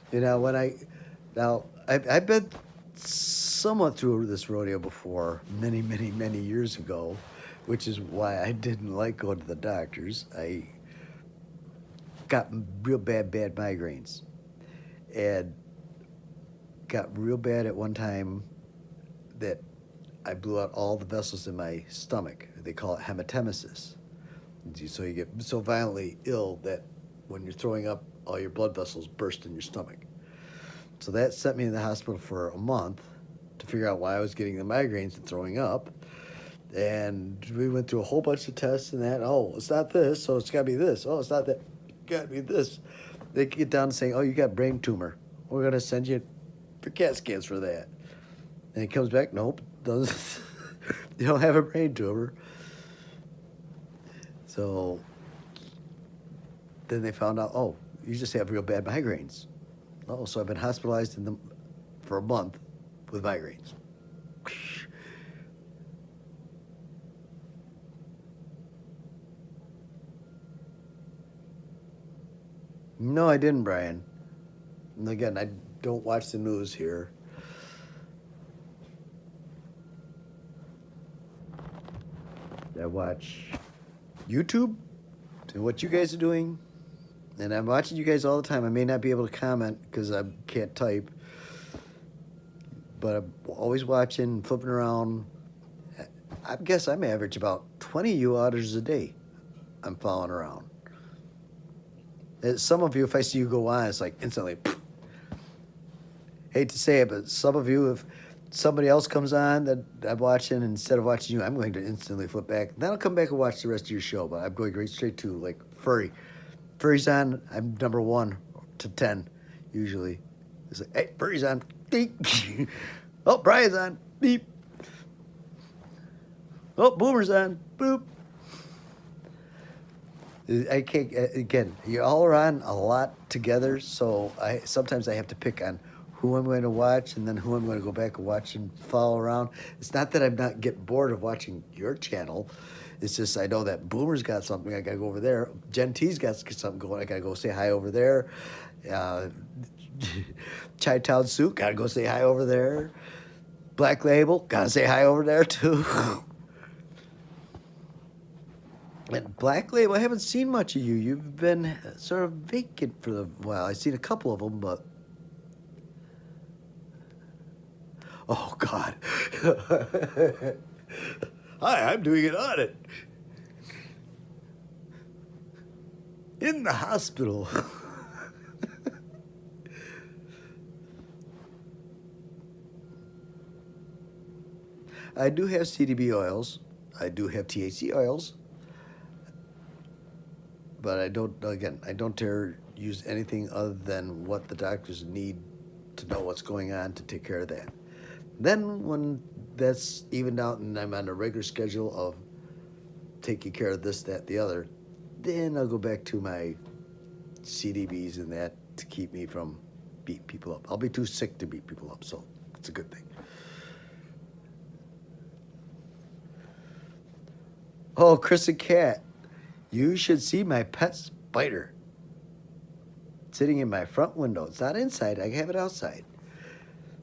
You know, I've been somewhat through this rodeo before, many years ago, which is why I didn't like going to the doctors. I got real bad migraines, and got real bad at one time that I blew out all the vessels in my stomach. They call it hematemesis. So you get so violently ill that when you're throwing up, all your blood vessels burst in your stomach. So that sent me to the hospital for a month to figure out why I was getting the migraines and throwing up. And we went through a whole bunch of tests and that. Oh, it's not this, so it's got to be this. Oh, it's not that, got to be this. They get down to saying, oh, you got brain tumor. We're going to send you for CAT scans for that. And it comes back, nope, doesn't. You don't have a brain tumor. So then they found out, oh, you just have real bad migraines. Oh, so I've been hospitalized for a month with migraines. No, I didn't, Brian. And again, I don't watch the news here. I watch YouTube and what you guys are doing. And I'm watching you guys all the time. I may not be able to comment because I can't type. But I'm always watching, flipping around. I guess I'm average about 20 you otters a day I'm following around. Some of you, if I see you go on, it's like instantly. Hate to say it, but some of you, if somebody else comes on that I'm watching, instead of watching you, I'm going to instantly flip back. Then I'll come back and watch the rest of your show, but I'm going right straight to like Furry. Furry's on, I'm number 1 to 10, usually. It's like, hey, Furry's on. Beep. Oh, Brian's on. Beep. Oh, Boomer's on. Boop. I can't, again, you all are on a lot together, so sometimes I have to pick on who I'm going to watch and then who I'm going to go back and watch and follow around. It's not that I'm not getting bored of watching your channel. It's just I know that Boomer's got something, I got to go over there. Gen T's got something going, I got to go say hi over there. Chi-Town Suit, got to go say hi over there. Black Label, got to say hi over there too. And Black Label, I haven't seen much of you. You've been sort of vacant for a while. I've seen a couple of them, but... Oh, God. Hi, I'm doing an audit. In the hospital. I do have CDB oils. I do have THC oils. But I don't dare use anything other than what the doctors need to know what's going on to take care of that. Then when that's evened out and I'm on a regular schedule of taking care of this, that, the other, then I'll go back to my CDBs and that to keep me from beating people up. I'll be too sick to beat people up, so it's a good thing. Oh, Chris and Kat, you should see my pet's spider sitting in my front window. It's not inside. I have it outside.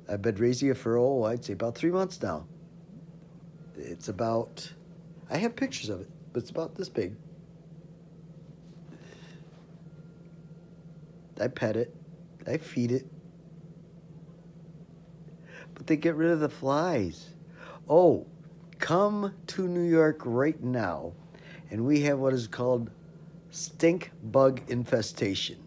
I've been raising it for, I'd say about 3 months now. It's about, I have pictures of it, but it's about this big. I pet it. I feed it. But they get rid of the flies. Oh, come to New York right now, and we have what is called stink bug infestation.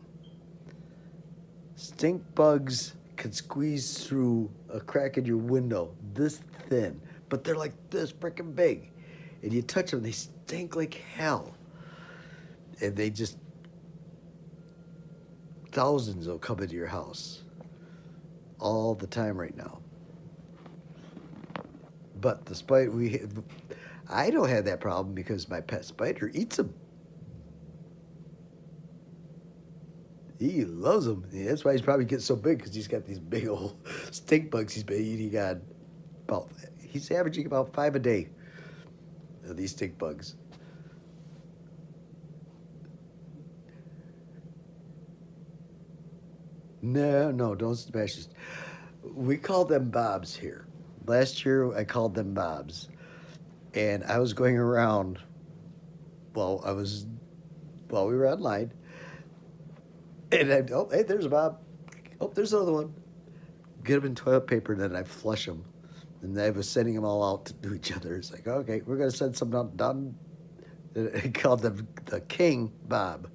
Stink bugs can squeeze through a crack in your window this thin, but they're like this freaking big. And you touch them, they stink like hell. And they just, thousands will come into your house all the time right now. But the spider, I don't have that problem because my pet spider eats them. He loves them. Yeah, that's why he's probably getting so big, because he's got these big old stink bugs he's been eating on. He's averaging about 5 a day of these stink bugs. No, don't smash this. We call them bobs here. Last year I called them bobs. And I was going around while we were online. And hey, there's a bob. Oh, there's another one. Get them in toilet paper, and then I flush them. And I was sending them all out to each other. It's like, okay, we're going to send some down. I called them the King Bob.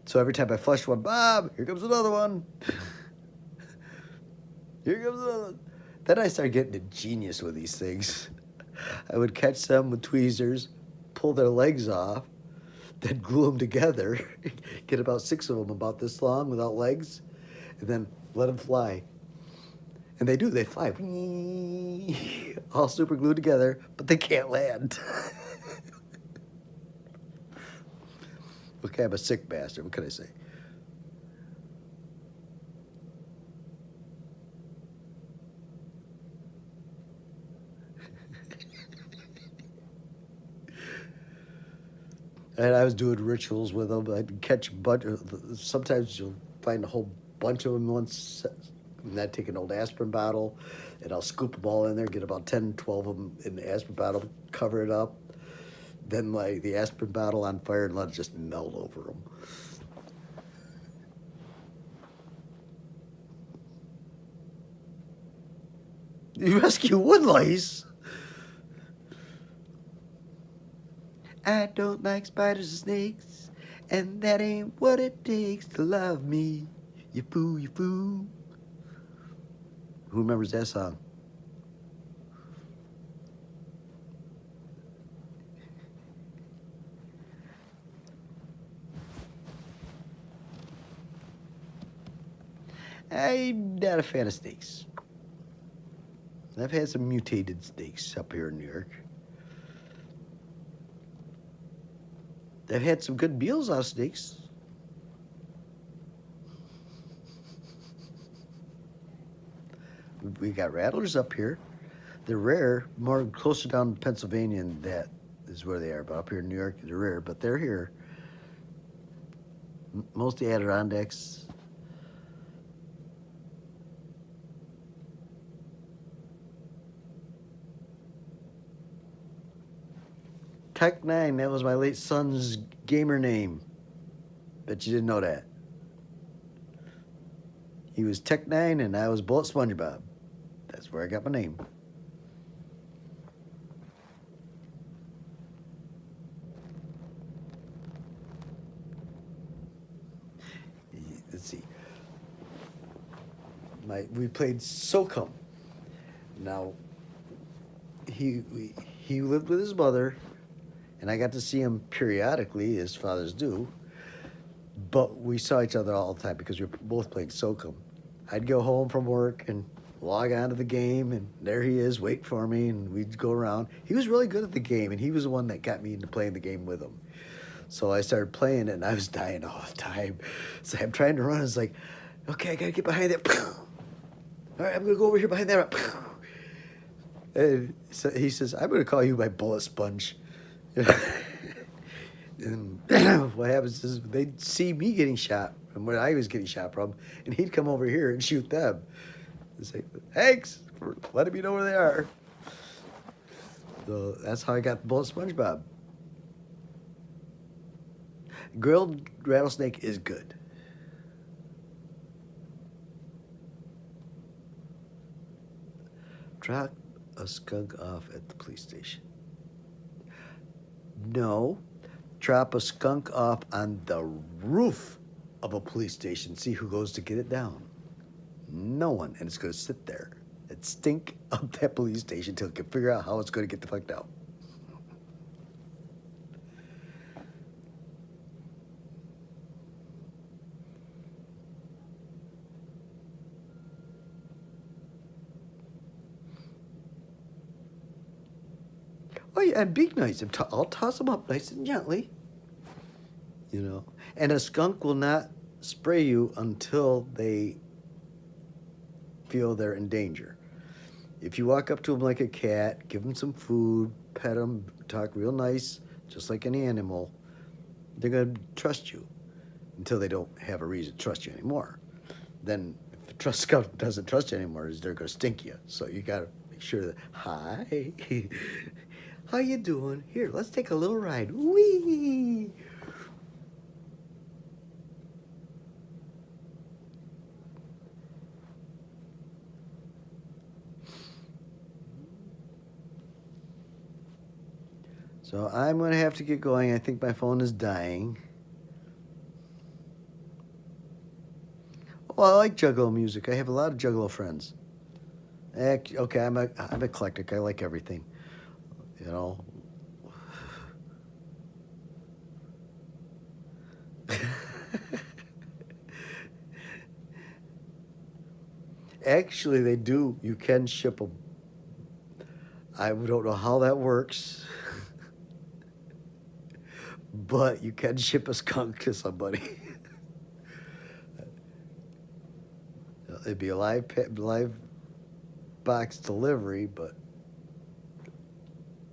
So every time I flush one, Bob, here comes another one. Here comes another one. Then I started getting ingenious with these things. I would catch them with tweezers, pull their legs off, then glue them together, get about 6 of them about this long without legs, and then let them fly. And they do, they fly. All super glued together, but they can't land. Okay, I'm a sick bastard, what can I say? And I was doing rituals with them. I'd catch a bunch of, sometimes you'll find a whole bunch of them once, and I'd take an old aspirin bottle, and I'll scoop them all in there, get about 10, 12 of them in the aspirin bottle, cover it up, then light the aspirin bottle on fire and let it just melt over them. You rescue wood lice? I don't like spiders and snakes, and that ain't what it takes to love me. You fool, you fool. Who remembers that song? I'm not a fan of snakes. I've had some mutated snakes up here in New York. I've had some good meals out of snakes. We got rattlers up here. They're rare, more closer down to Pennsylvania, and that is where they are. But up here in New York, they're rare, but they're here. Mostly Adirondacks. Tech9, that was my late son's gamer name. Bet you didn't know that. He was Tech9 and I was Bullet SpongeBob. That's where I got my name. Let's see. We played SOCOM. Now, he lived with his mother, and I got to see him periodically, as fathers do. But we saw each other all the time because we were both playing SOCOM. I'd go home from work and log on to the game, and there he is, wait for me, and we'd go around. He was really good at the game, and he was the one that got me into playing the game with him. So I started playing it, and I was dying all the time. So I'm trying to run. It's like, okay, I got to get behind that. All right, I'm going to go over here behind that. And so he says, I'm going to call you my bullet sponge. And what happens is they'd see me getting shot and when I was getting shot from, and he'd come over here and shoot them. And say, thanks for letting me know where they are. So that's how I got the bullet SpongeBob. Grilled rattlesnake is good. Drop a skunk off at the police station. No, drop a skunk off on the roof of a police station. See who goes to get it down. No one, and it's going to sit there and stink up that police station until it can figure out how it's going to get the fuck down. Oh yeah, and be nice. I'll toss them up nice and gently. You know, and a skunk will not spray you until they feel they're in danger. If you walk up to them like a cat, give them some food, pet them, talk real nice, just like any animal, they're going to trust you until they don't have a reason to trust you anymore. Then if a skunk doesn't trust you anymore, they're going to stink you. So you got to make sure that, hi, how you doing? Here, let's take a little ride. Whee! So I'm going to have to get going. I think my phone is dying. Oh, I like Juggalo music. I have a lot of Juggalo friends. Okay, I'm eclectic. I like everything. You know. Actually, they do. You can ship them. I don't know how that works. But you can ship a skunk to somebody. It'd be a live box delivery, but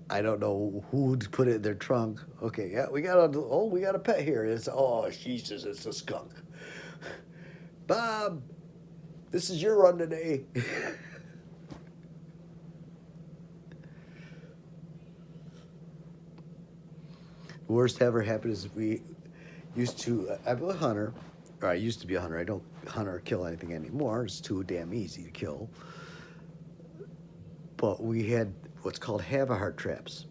I don't know who'd put it in their trunk. Okay, yeah, we got a pet here. It's Jesus, it's a skunk. Bob, this is your run today. Worst ever happened is I'm a hunter, or I used to be a hunter. I don't hunt or kill anything anymore. It's too damn easy to kill. But we had what's called have-a-heart traps.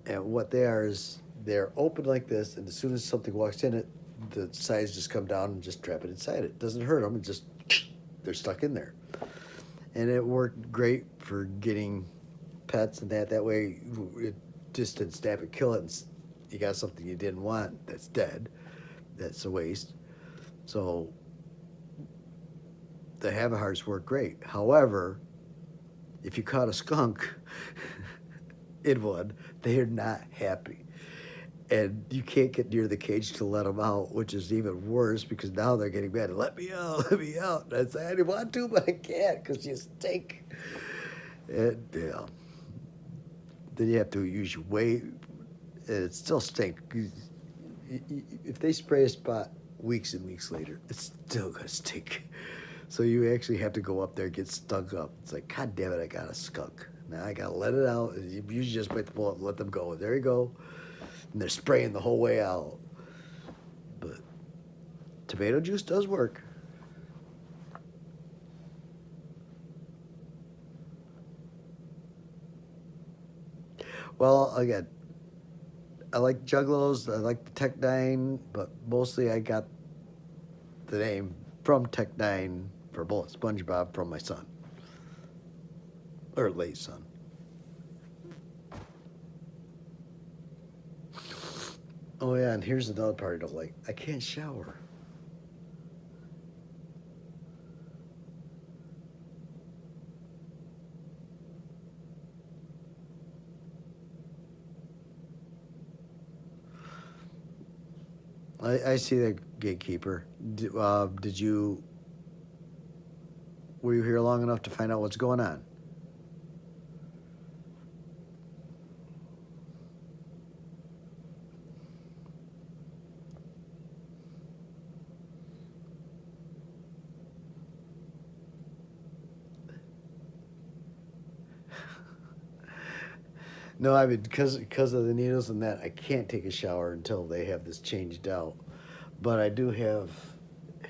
And what they are is they're open like this, and as soon as something walks in it, the sides just come down and just trap it inside it. Doesn't hurt them, they're stuck in there. And it worked great for getting pets and that way it just didn't stab and kill it, and you got something you didn't want that's dead. That's a waste. So the have-a-hearts work great. However, if you caught a skunk in one, they are not happy. And you can't get near the cage to let them out, which is even worse because now they're getting mad. Let me out, let me out. And I say, I didn't want to, but I can't because you stink. And yeah. Then you have to use your weight, and it still stink. If they spray a spot weeks and weeks later, it's still gonna stink. So you actually have to go up there and get stunk up. It's like, God damn it, I got a skunk. Now I gotta let it out. You usually just bite the bullet and let them go. There you go. And they're spraying the whole way out. But tomato juice does work. Well, again, I like Juggalos, I like the Tech 9, but mostly I got the name from Tech 9 for Bullet SpongeBob from my son. Or late son. Oh yeah, and here's another part I don't like. I can't shower. I see that, gatekeeper. Were you here long enough to find out what's going on? No, I mean, because of the needles and that, I can't take a shower until they have this changed out. But I do have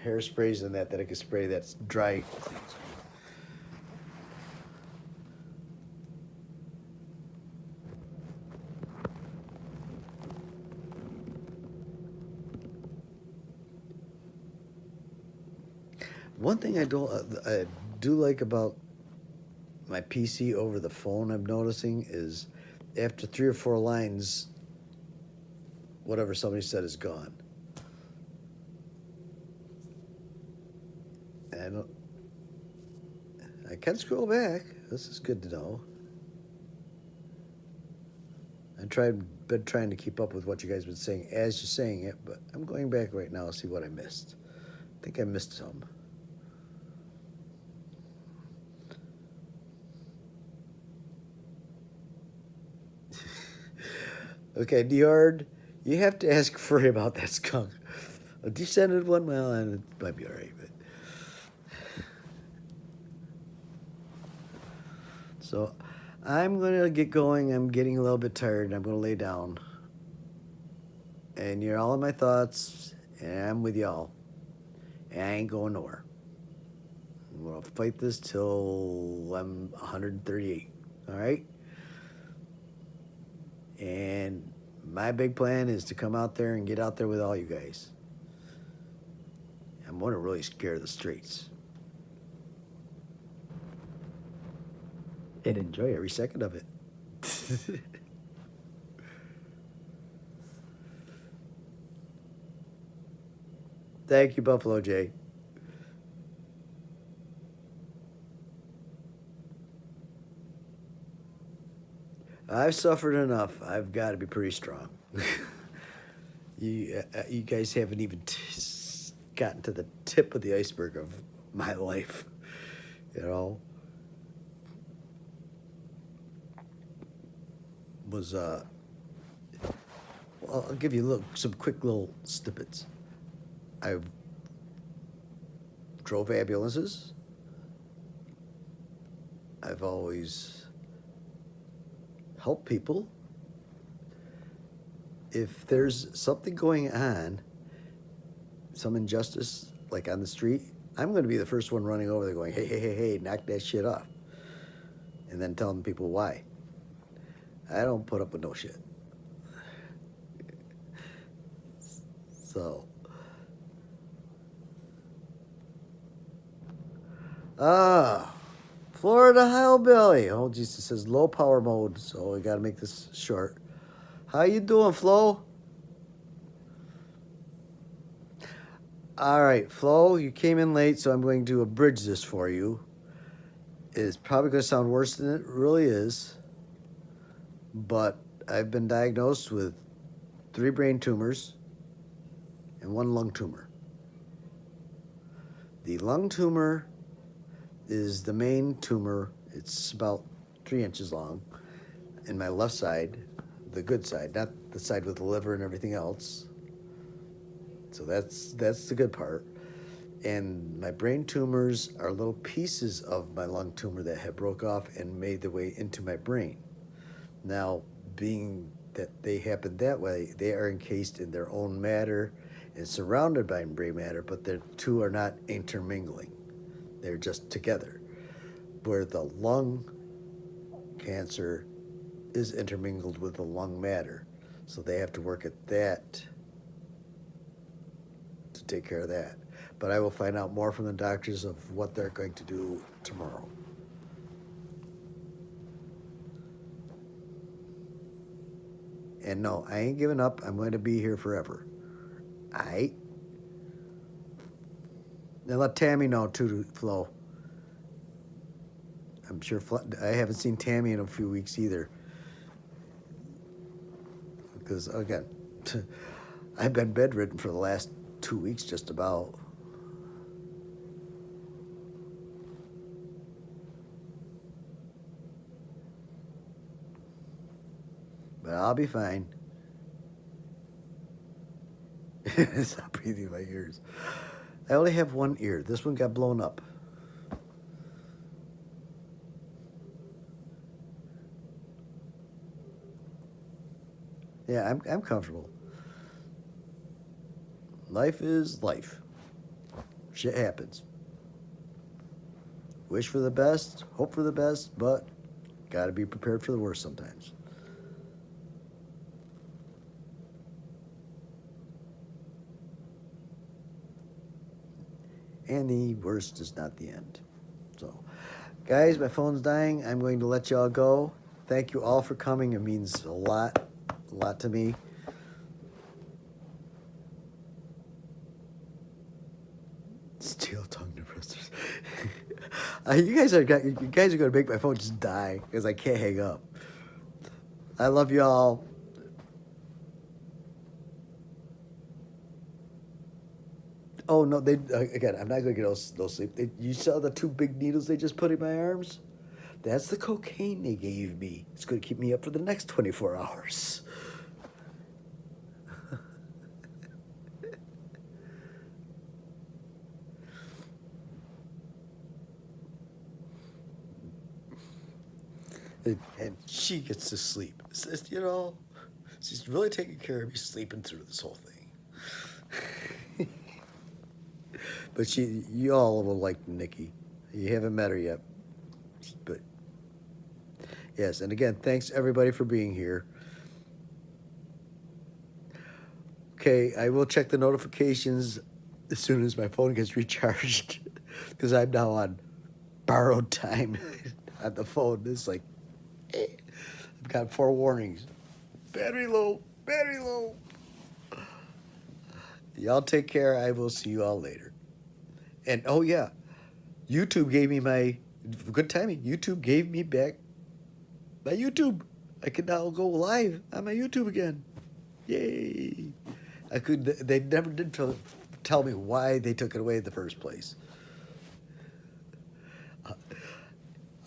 hairsprays and that I can spray that's dry. One thing I do like about my PC over the phone, I'm noticing, is after 3 or 4 lines, whatever somebody said is gone. And I can scroll back. This is good to know. Been trying to keep up with what you guys been saying as you're saying it, but I'm going back right now to see what I missed. I think I missed some. Okay, Diard, you have to ask Frey about that skunk. A descended one, well, and it might be all right, but. So I'm going to get going. I'm getting a little bit tired. I'm going to lay down. And you're all in my thoughts, and I'm with y'all. And I ain't going nowhere. I'm going to fight this till I'm 138. All right? And my big plan is to come out there and get out there with all you guys. I'm going to really scare the streets. And enjoy every second of it. Thank you, Buffalo Jay. I've suffered enough. I've got to be pretty strong. You guys haven't even gotten to the tip of the iceberg of my life, you know. Was well, I'll give you some quick little snippets. I drove ambulances. I've always helped people. If there's something going on, some injustice, like on the street, I'm going to be the first one running over there going, hey, hey, hey, hey, knock that shit off. And then telling people why. I don't put up with no shit. So. Florida Hillbilly. Oh, Jesus, it says low power mode, so we got to make this short. How you doing, Flo? All right, Flo, you came in late, so I'm going to abridge this for you. It's probably going to sound worse than it really is, but I've been diagnosed with 3 brain tumors and 1 lung tumor. The lung tumor is the main tumor. It's about 3 inches long in my left side, the good side, not the side with the liver and everything else. So that's the good part. And my brain tumors are little pieces of my lung tumor that have broke off and made their way into my brain. Now, being that they happen that way, they are encased in their own matter and surrounded by brain matter, but the two are not intermingling. They're just together. Where the lung cancer is intermingled with the lung matter. So they have to work at that to take care of that. But I will find out more from the doctors of what they're going to do tomorrow. And no, I ain't giving up. I'm going to be here forever. Aight? Now let Tammy know too, Flo. I'm sure I haven't seen Tammy in a few weeks either. Because, again, I've been bedridden for the last 2 weeks just about. But I'll be fine. Stop breathing in my ears. I only have 1 ear. This one got blown up. Yeah, I'm comfortable. Life is life. Shit happens. Wish for the best, hope for the best, but gotta be prepared for the worst sometimes. And the worst is not the end. So, guys, my phone's dying. I'm going to let y'all go. Thank you all for coming. It means a lot to me. Steel tongue depressors. You guys are going to make my phone just die because I can't hang up. I love y'all. Oh no, they again. I'm not going to get no sleep. You saw the 2 big needles they just put in my arms? That's the cocaine they gave me. It's going to keep me up for the next 24 hours. And she gets to sleep. You know, she's really taking care of me sleeping through this whole thing. But you all will like Nikki. You haven't met her yet. But yes, and again, thanks everybody for being here. Okay, I will check the notifications as soon as my phone gets recharged because I'm now on borrowed time on the phone. It's like, I've got 4 warnings. Battery low, battery low. Y'all take care. I will see you all later. And oh yeah, YouTube gave me my good timing. YouTube gave me back my YouTube. I can now go live on my YouTube again. Yay! I could. They never did tell me why they took it away in the first place.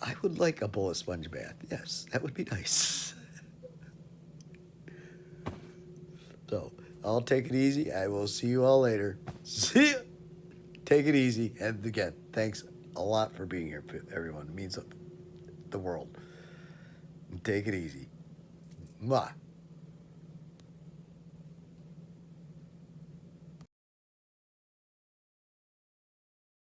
I would like a bowl of sponge bath. Yes, that would be nice. So I'll take it easy. I will see you all later. See ya. Take it easy. And again, thanks a lot for being here, everyone. It means the world. Take it easy. Mwah.